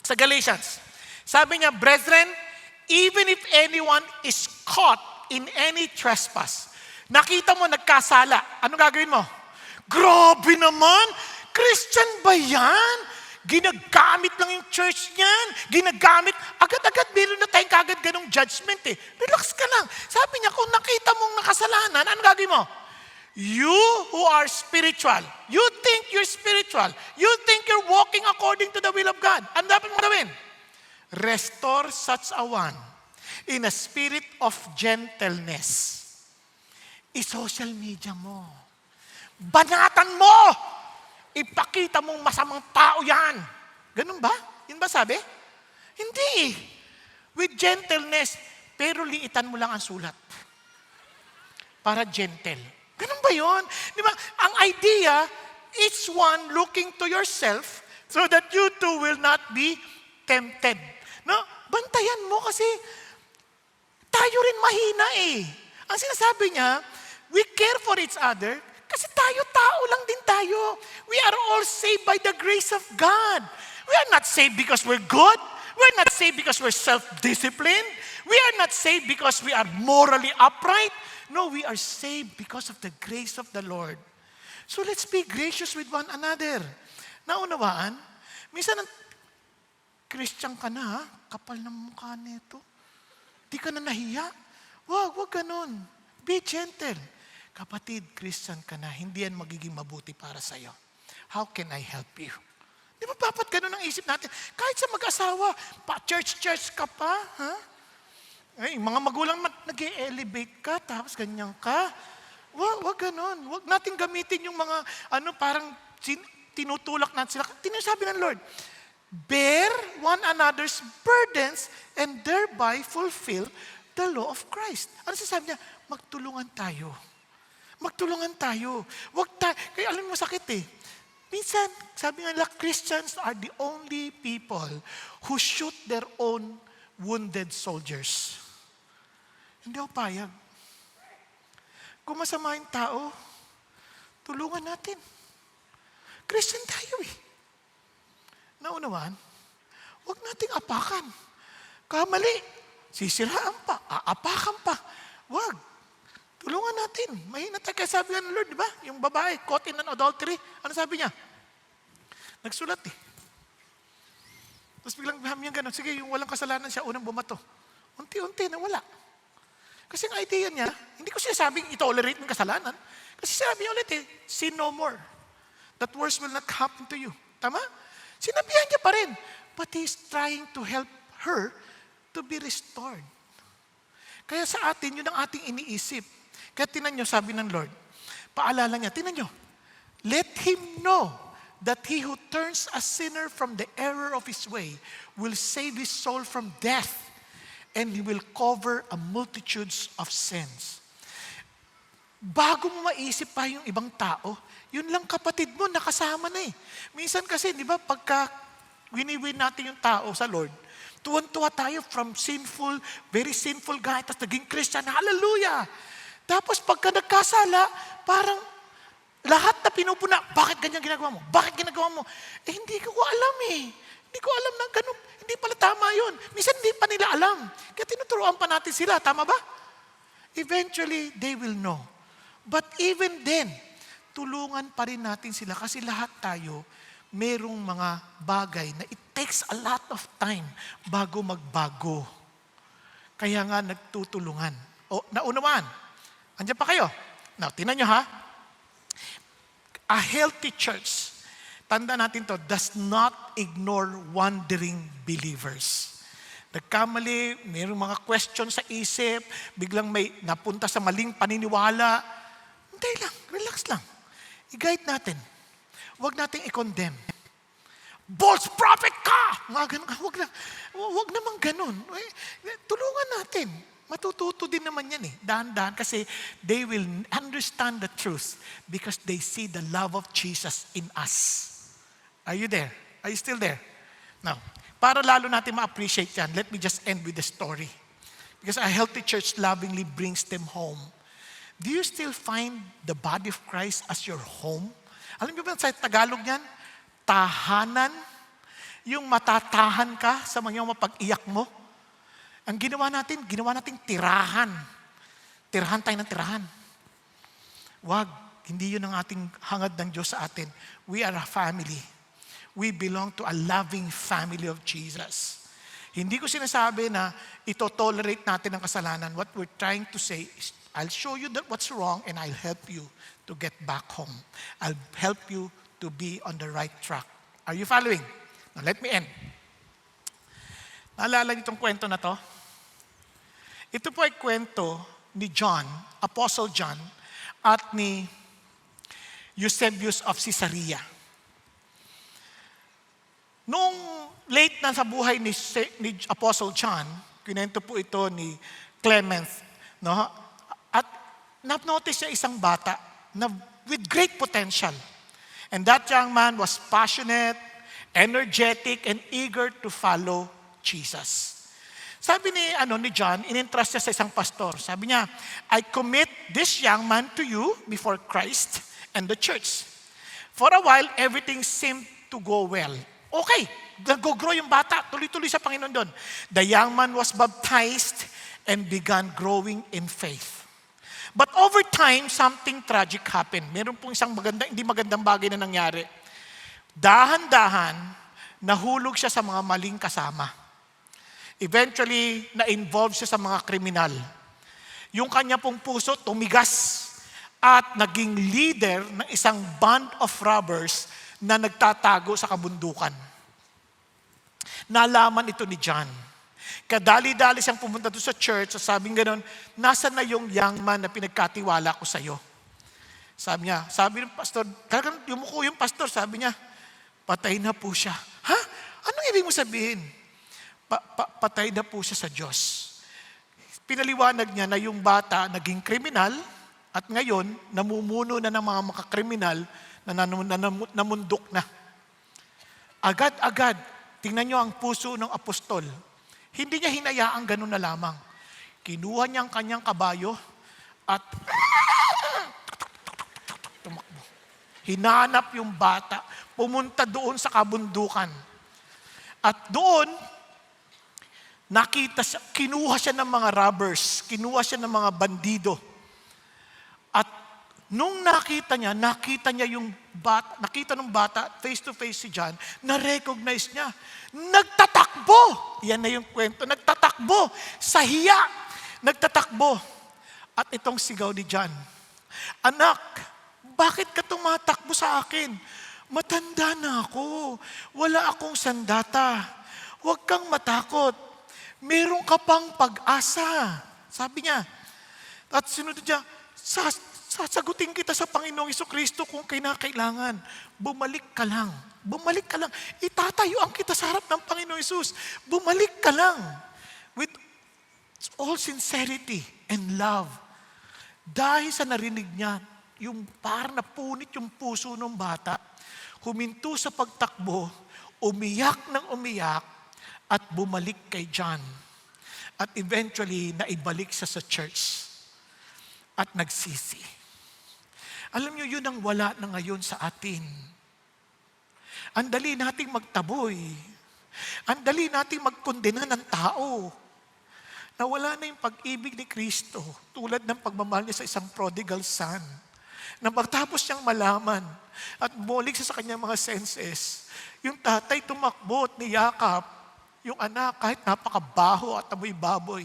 A: sa Galatians, sabi niya, brethren, even if anyone is caught in any trespass, nakita mo nagkasala, anong gagawin mo? Grabe naman! Christian ba yan? Ginagamit lang yung church niyan. Ginagamit. Agad-agad, meron na tayong kagad ganong judgment eh. Relax ka lang. Sabi niya, kung nakita mong nakasalanan, ano gagawin mo? You who are spiritual, you think you're spiritual, you think you're walking according to the will of God. Ano dapat mo gawin? Restore such a one in a spirit of gentleness. I-social media mo. Banatan mo! Ipakita mong masamang tao yan. Ganun ba? Yun ba sabi? Hindi. With gentleness, pero liitan mo lang ang sulat. Para gentle. Ganun ba yun? Di ba? Ang idea, each one looking to yourself so that you too will not be tempted. No? Bantayan mo kasi tayo rin mahina eh. Ang sinasabi niya, we care for each other kasi tayo, tao lang din tayo. We are all saved by the grace of God. We are not saved because we're good. We're not saved because we're self-disciplined. We are not saved because we are morally upright. No, we are saved because of the grace of the Lord. So let's be gracious with one another. Naunawaan? Minsan, Christian ka na, kapal ng mukha nito. Di ka na nahiya. Wag ganun. Be gentle. Kapatid, Christian ka na, hindi yan magiging mabuti para sa'yo. How can I help you? Di ba dapat ganun ang isip natin? Kahit sa mag-asawa, church ka pa, ha? Mga magulang nag-elevate ka, tapos ganyan ka. Wag ganun. Wag natin gamitin yung mga, parang tinutulak natin sila. Tinasabi ng Lord, bear one another's burdens and thereby fulfill the law of Christ. Ano sasabi niya? Magtulungan tayo. Magtulungan tayo. Kaya alam mo sakit eh. Minsan, sabi nga Christians are the only people who shoot their own wounded soldiers. Hindi ako payag. Kung masama yung tao, tulungan natin. Christian tayo eh. Naunawaan, huwag nating apakan. Kamali, sisiraan pa, aapakan pa. Huwag. Tulungan natin. Mahina tayo. Kaya sabi ng Lord, di ba? Yung babae, caught in an adultery. Ano sabi niya? Nagsulat eh. Tapos biglang niya gano'n. Sige, yung walang kasalanan siya, unang bumato. Unti-unti, nawala. Kasi ang idea niya, hindi ko siya sabing i-tolerate ng kasalanan. Kasi sabi niya ulit eh, sin no more. That worse will not happen to you. Tama? Sinabihan niya pa rin. But he's trying to help her to be restored. Kaya sa atin, yun ang ating iniisip. Kaya tinan nyo, sabi ng Lord, paalala niya, tinan nyo, let him know that he who turns a sinner from the error of his way will save his soul from death and he will cover a multitudes of sins. Bago mo maisip pa yung ibang tao, yun lang kapatid mo, nakasama na eh. Minsan kasi, di ba, pagka wini-win natin yung tao sa Lord, tuwan-tuwa tayo from sinful, very sinful guy, tapos naging Christian, hallelujah! Tapos pagka nagkasala, parang lahat na pinupuna, bakit ganyan ginagawa mo? Bakit ginagawa mo? Hindi ko alam eh. Hindi ko alam na ganun. Hindi pala tama yun. Minsan hindi pa nila alam. Kaya tinuturuan pa natin sila. Tama ba? Eventually, they will know. But even then, tulungan pa rin natin sila kasi lahat tayo merong mga bagay na it takes a lot of time bago magbago. Kaya nga nagtutulungan. O, naunawaan. Andiyan pa kayo. Now, tinan nyo ha. A healthy church Tanda natin to, does not ignore wandering believers. Nagkamali, mayroong mga question sa isip, biglang may napunta sa maling paniniwala. Hindi lang, relax lang. I-guide natin. Huwag nating i-condemn. False prophet ka! Mga ganun, huwag naman ganun. Tulungan natin. Matututo din naman yan dahan-dahan kasi they will understand the truth because they see the love of Jesus in us. Are you there? Are you still there? Now, para lalo natin ma-appreciate yan, let me just end with the story. Because a healthy church lovingly brings them home. Do you still find the body of Christ as your home? Alam niyo ba sa Tagalog yan? Tahanan. Yung matatahan ka sa mga mapag-iyak mo. Ang ginawa natin tirahan. Tirahan tayo ng tirahan. Wag, hindi yun ang ating hangad ng Diyos sa atin. We are a family. We belong to a loving family of Jesus. Hindi ko sinasabi na ito-tolerate natin ang kasalanan. What we're trying to say is, I'll show you what's wrong and I'll help you to get back home. I'll help you to be on the right track. Are you following? Now let me end. Naalala niyo itong kwento na to? Ito po ay kwento ni John, Apostle John, at ni Eusebius of Caesarea. Noong late na sa buhay ni Apostle John, kinento po ito ni Clement, no? At na-notice niya isang bata na with great potential. And that young man was passionate, energetic, and eager to follow Jesus. Sabi ni John, in-entrust niya sa isang pastor. Sabi niya, I commit this young man to you before Christ and the church. For a while, everything seemed to go well. Okay, nag-grow yung bata, tuloy-tuloy sa Panginoon doon. The young man was baptized and began growing in faith. But over time, something tragic happened. Meron pong isang hindi magandang bagay na nangyari. Dahan-dahan, nahulog siya sa mga maling kasama. Eventually, na-involve siya sa mga kriminal. Yung kanya pong puso tumigas at naging leader ng isang band of robbers na nagtatago sa kabundukan. Nalaman ito ni John. Kadali-dali siyang pumunta doon sa church, sabing gano'n, nasa na yung young man na pinagkatiwala ko sa iyo? Sabi ng pastor, talagang yumuko yung pastor, sabi niya, patay na po siya. Ha? Anong ibig mo sabihin? Patay na po siya sa Diyos. Pinaliwanag niya na yung bata naging kriminal at ngayon namumuno na ng mga makakriminal na namundok na. Agad-agad, tingnan niyo ang puso ng apostol. Hindi niya hinayaang ganun na lamang. Kinuha niya ang kanyang kabayo at tumakbo. Hinanap yung bata, pumunta doon sa kabundukan. At doon, kinuha siya ng mga robbers, kinuha siya ng mga bandido. At nung nakita niya yung bata, nakita ng bata, face to face si John, na-recognize niya. Nagtatakbo! Yan na yung kwento. Nagtatakbo! Sa hiya! Nagtatakbo. At itong sigaw ni John, anak, bakit ka tumatakbo sa akin? Matanda na ako. Wala akong sandata. Huwag kang matakot. Meron ka pang pag-asa. Sabi niya. At sinunod niya, sasagutin kita sa Panginoong Jesucristo kung kinakailangan. Bumalik ka lang. Bumalik ka lang. Itatayuan kita sa harap ng Panginoong Jesus. Bumalik ka lang. With all sincerity and love. Dahil sa narinig niya, yung parang napunit yung puso ng bata, huminto sa pagtakbo, umiyak ng umiyak, at bumalik kay John. At eventually, naibalik siya sa church. At nagsisi. Alam niyo, yun ang wala na ngayon sa atin. Ang dali nating magtaboy. Ang dali nating magkondena ng tao. Nawala na yung pag-ibig ni Kristo, tulad ng pagmamahal niya sa isang prodigal son. Na pagtapos niyang malaman at bumalik siya sa kanyang mga senses, yung tatay tumakbo at niyakap, yung anak kahit napakabaho at amoy-baboy.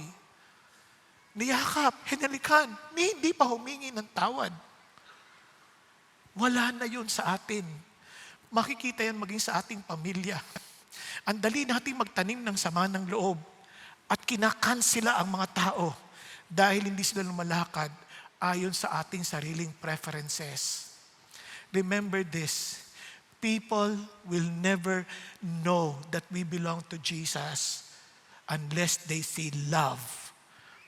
A: Niyakap, hinalikan, hindi pa humingi ng tawad. Wala na yun sa atin. Makikita yan maging sa ating pamilya. Ang dali nating magtanim ng sama ng loob at kinakansela ang mga tao dahil hindi sila lumalakad ayon sa ating sariling preferences. Remember this, people will never know that we belong to Jesus unless they see love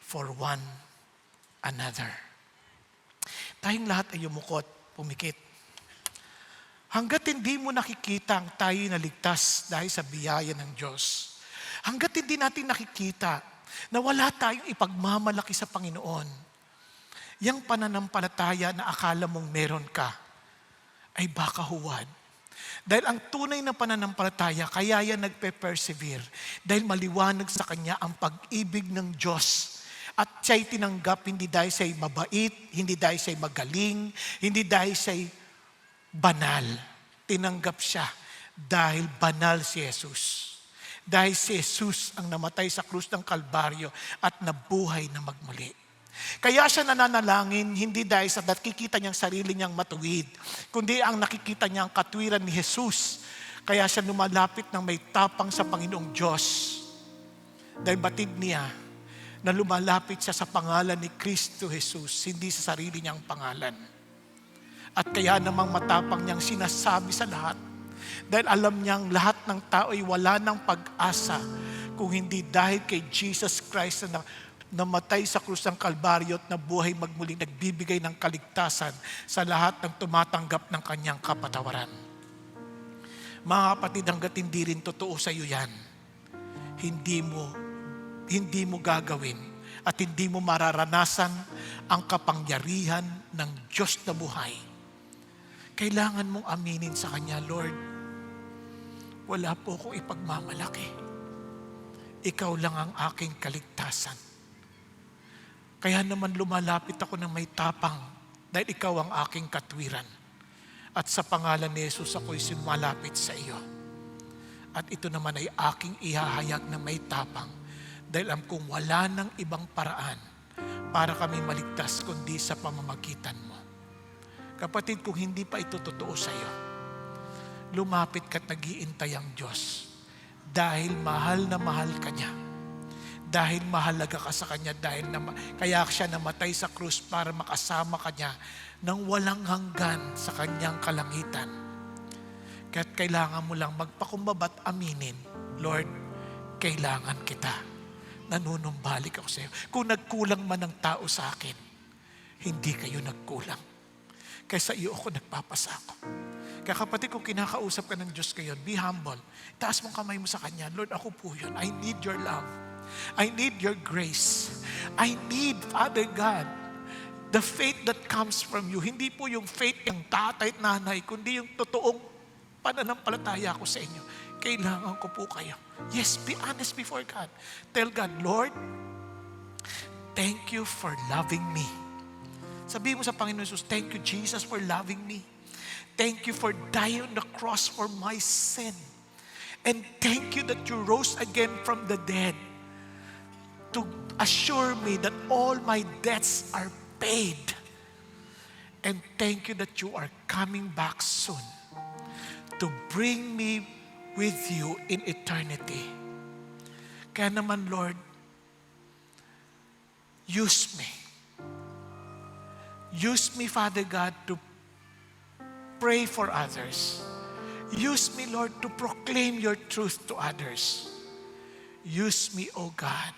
A: for one another. Tayong lahat ay yumukot, pumikit. Hanggat hindi mo nakikita ang tayo naligtas dahil sa biyaya ng Diyos, hanggat hindi natin nakikita na wala tayong ipagmamalaki sa Panginoon, yung pananampalataya na akala mong meron ka, ay baka huwad. Dahil ang tunay na pananampalataya, kaya yan nagpe-persevere. Dahil maliwanag sa kanya ang pag-ibig ng Diyos. At siya'y tinanggap hindi dahil siya'y mabait, hindi dahil siya'y magaling, hindi dahil siya'y banal. Tinanggap siya dahil banal si Jesus. Dahil si Jesus ang namatay sa krus ng Kalbaryo at nabuhay na magmuli. Kaya siya nananalangin, hindi dahil sa nakikita niyang sarili niyang matuwid, kundi ang nakikita niyang katwiran ni Jesus. Kaya siya lumalapit ng may tapang sa Panginoong Diyos. Dahil batid niya na lumalapit siya sa pangalan ni Kristo Jesus, hindi sa sarili niyang pangalan. At kaya namang matapang niyang sinasabi sa lahat, dahil alam niyang lahat ng tao ay wala ng pag-asa kung hindi dahil kay Jesus Christ na namatay sa krus ng Kalbaryo at nabuhay magmuli, nagbibigay ng kaligtasan sa lahat ng tumatanggap ng kanyang kapatawaran. Mga kapatid, hanggat hindi rin totoo sa iyo yan, hindi mo gagawin at hindi mo mararanasan ang kapangyarihan ng Diyos na buhay. Kailangan mong aminin sa Kanya, Lord, wala po akong ipagmamalaki. Ikaw lang ang aking kaligtasan. Kaya naman lumalapit ako ng may tapang dahil ikaw ang aking katwiran. At sa pangalan ni Jesus ako'y sumalapit sa iyo. At ito naman ay aking ihahayag na may tapang dahil alam kong wala ng ibang paraan para kami maligtas kundi sa pamamagitan mo. Kapatid, kung hindi pa ito totoo sa iyo, lumapit ka't nag-iintay ang Diyos dahil mahal na mahal ka niya. Dahil mahalaga ka sa Kanya, kaya siya namatay sa krus para makasama ka niya ng walang hanggan sa Kanyang kalangitan. Kaya't kailangan mo lang magpakumbaba at aminin, Lord, kailangan kita. Nanunumbalik ako sa iyo. Kung nagkulang man ang tao sa akin, hindi kayo nagkulang. Kaya sa iyo ako nagpapasako. Kaya kapatid, kung kinakausap ka ng Diyos ngayon, be humble. Taas mong kamay mo sa Kanya, Lord, ako po yun. I need your love. I need your grace. I need, Father God, the faith that comes from you. Hindi po yung faith ng tatay at nanay, kundi yung totoong pananampalataya ko sa inyo. Kailangan ko po kayo. Yes, be honest before God. Tell God, Lord, thank you for loving me. Sabihin mo sa Panginoon Jesus, thank you, Jesus, for loving me. Thank you for dying on the cross for my sin. And thank you that you rose again from the dead to assure me that all my debts are paid. And thank you that you are coming back soon to bring me with you in eternity. Kaya naman, Lord, use me. Use me, Father God, to pray for others. Use me, Lord, to proclaim your truth to others. Use me, O God,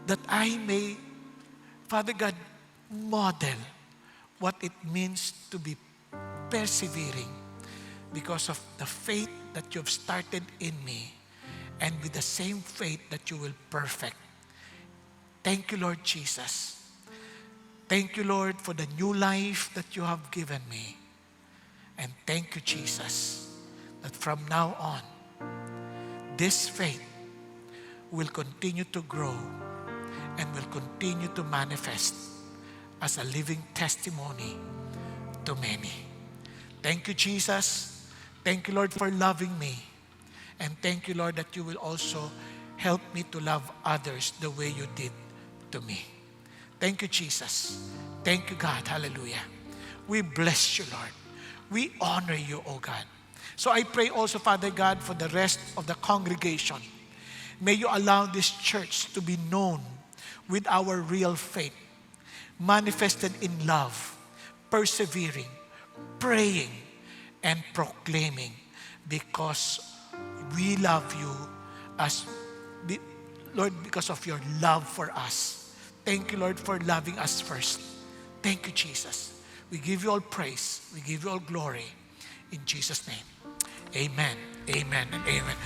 A: that I may, Father God, model what it means to be persevering because of the faith that you have started in me and with the same faith that you will perfect. Thank you, Lord Jesus. Thank you, Lord, for the new life that you have given me. And thank you, Jesus, that from now on, this faith will continue to grow and will continue to manifest as a living testimony to many. Thank you, Jesus. Thank you, Lord, for loving me. And thank you, Lord, that you will also help me to love others the way you did to me. Thank you, Jesus. Thank you, God. Hallelujah. We bless you, Lord. We honor you, O God. So I pray also, Father God, for the rest of the congregation. May you allow this church to be known with our real faith, manifested in love, persevering, praying, and proclaiming, because we love you Lord, because of your love for us. Thank you, Lord, for loving us first. Thank you, Jesus. We give you all praise. We give you all glory. In Jesus' name. Amen. Amen and amen.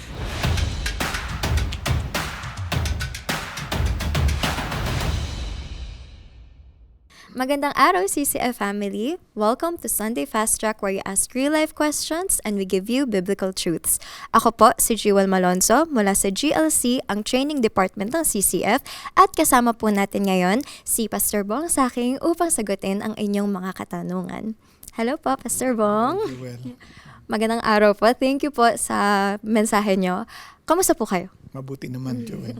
D: Magandang araw, CCF family. Welcome to Sunday Fast Track, where you ask real-life questions and we give you biblical truths. Ako po si Jewel Malonzo mula sa GLC, ang training department ng CCF, at kasama po natin ngayon si Pastor Bong Saking upang sagutin ang inyong mga katanungan. Hello po, Pastor Bong. Magandang araw po. Thank you po sa mensahe nyo. Kamusta po kayo?
A: Mabuti naman, Joel.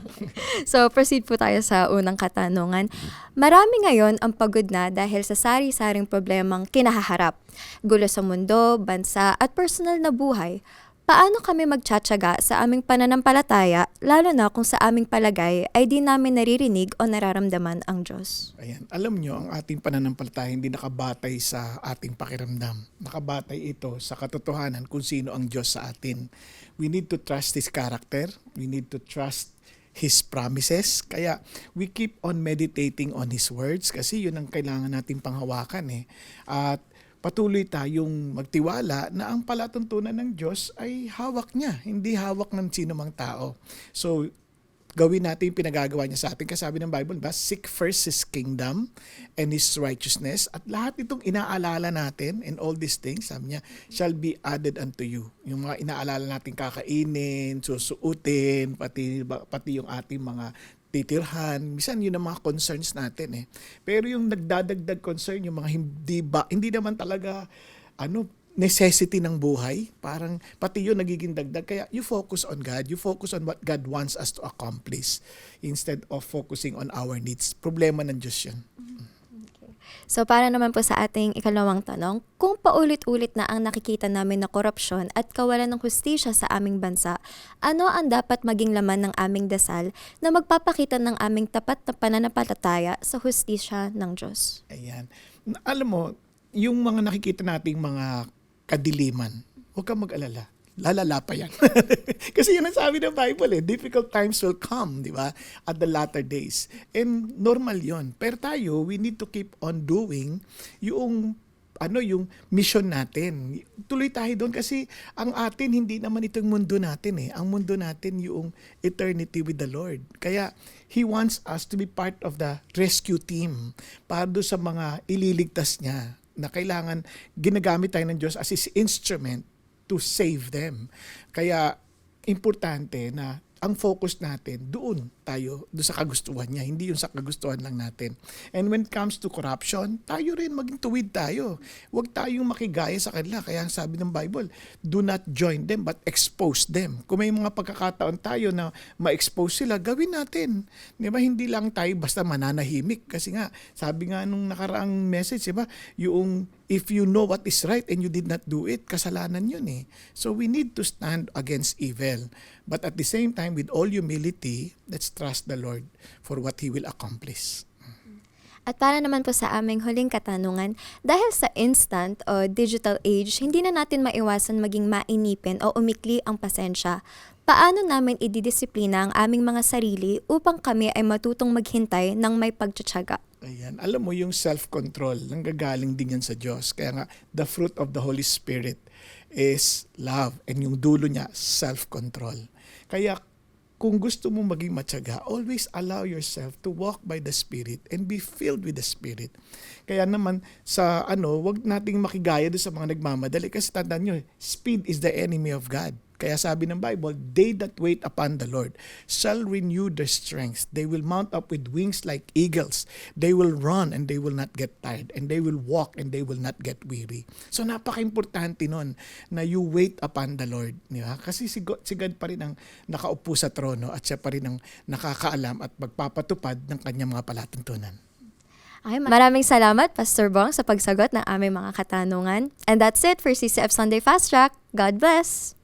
D: So, proceed po tayo sa unang katanungan. Marami ngayon ang pagod na dahil sa sari-saring problemang kinahaharap. Gulo sa mundo, bansa, at personal na buhay. Paano kami magtsatsaga sa aming pananampalataya, lalo na kung sa aming palagay ay di namin naririnig o nararamdaman ang Diyos?
A: Ayan. Alam nyo, ang ating pananampalataya hindi nakabatay sa ating pakiramdam. Nakabatay ito sa katotohanan kung sino ang Diyos sa atin. We need to trust His character. We need to trust His promises. Kaya we keep on meditating on His words kasi yun ang kailangan nating panghawakan eh. At patuloy tayong magtiwala na ang palatuntunan ng Diyos ay hawak niya, hindi hawak ng sino mang tao. So, gawin natin yung pinagagawa niya sa atin. Kasi sabi ng Bible, ba, seek first His kingdom and His righteousness. At lahat itong inaalala natin and all these things, sabi niya, shall be added unto you. Yung mga inaalala natin kakainin, susuutin, pati yung ating mga titirhan. Minsan yun ang mga concerns natin eh. Pero yung nagdadagdag concern, yung mga hindi naman talaga necessity ng buhay, parang pati yun nagiging dagdag. Kaya you focus on God. You focus on what God wants us to accomplish instead of focusing on our needs. Problema ng Diyos yun.
D: So, para naman po sa ating ikalawang tanong, kung paulit-ulit na ang nakikita namin na korupsyon at kawalan ng hustisya sa aming bansa, ano ang dapat maging laman ng aming dasal na magpapakita ng aming tapat na pananampalataya sa hustisya ng Diyos?
A: Ayan. Alam mo, yung mga nakikita nating mga kadiliman, huwag kang mag-alala. Lalala pa yan. Kasi yun ang sabi ng Bible eh. Difficult times will come, di ba? At the latter days. And normal yon. Pero tayo, we need to keep on doing yung mission natin. Tuloy tayo doon kasi ang atin, hindi naman itong mundo natin eh. Ang mundo natin yung eternity with the Lord. Kaya He wants us to be part of the rescue team para doon sa mga ililigtas niya na kailangan ginagamit tayo ng Diyos as His instrument to save them. Kaya importante na ang focus natin doon sa kagustuhan niya, hindi yung sa kagustuhan lang natin. And when it comes to corruption, tayo rin maging tuwid tayo. Huwag tayong makigaya sa kanila. Kaya sabi ng Bible, do not join them but expose them. Kung may mga pagkakataon tayo na ma-expose sila, gawin natin. Di ba? Hindi lang tayo basta mananahimik. Kasi nga, sabi nga nung nakaraang message, di ba? Yung if you know what is right and you did not do it, kasalanan yun eh. So we need to stand against evil. But at the same time, with all humility, let's trust the Lord for what He will accomplish.
D: At para naman po sa aming huling katanungan, dahil sa instant o digital age, hindi na natin maiwasan maging mainipin o umikli ang pasensya. Paano namin ididisiplina ang aming mga sarili upang kami ay matutong maghintay ng may pagtsatsaga?
A: Ayan. Alam mo, yung self-control, nanggagaling din yan sa Diyos. Kaya nga, the fruit of the Holy Spirit is love. And yung dulo niya, self-control. Kaya kung gusto mo maging matyaga, always allow yourself to walk by the Spirit and be filled with the Spirit. Kaya naman sa wag nating makigaya doon sa mga nagmamadali kasi tandaan nyo, speed is the enemy of God. Kaya sabi ng Bible, they that wait upon the Lord shall renew their strength. They will mount up with wings like eagles. They will run and they will not get tired. And they will walk and they will not get weary. So napaka-importante nun na you wait upon the Lord. Diba? Kasi si God pa rin ang nakaupo sa trono at siya pa rin ang nakakaalam at magpapatupad ng kanyang mga palatuntunan.
D: Okay, maraming salamat, Pastor Bong, sa pagsagot ng aming mga katanungan. And that's it for CCF Sunday Fast Track. God bless!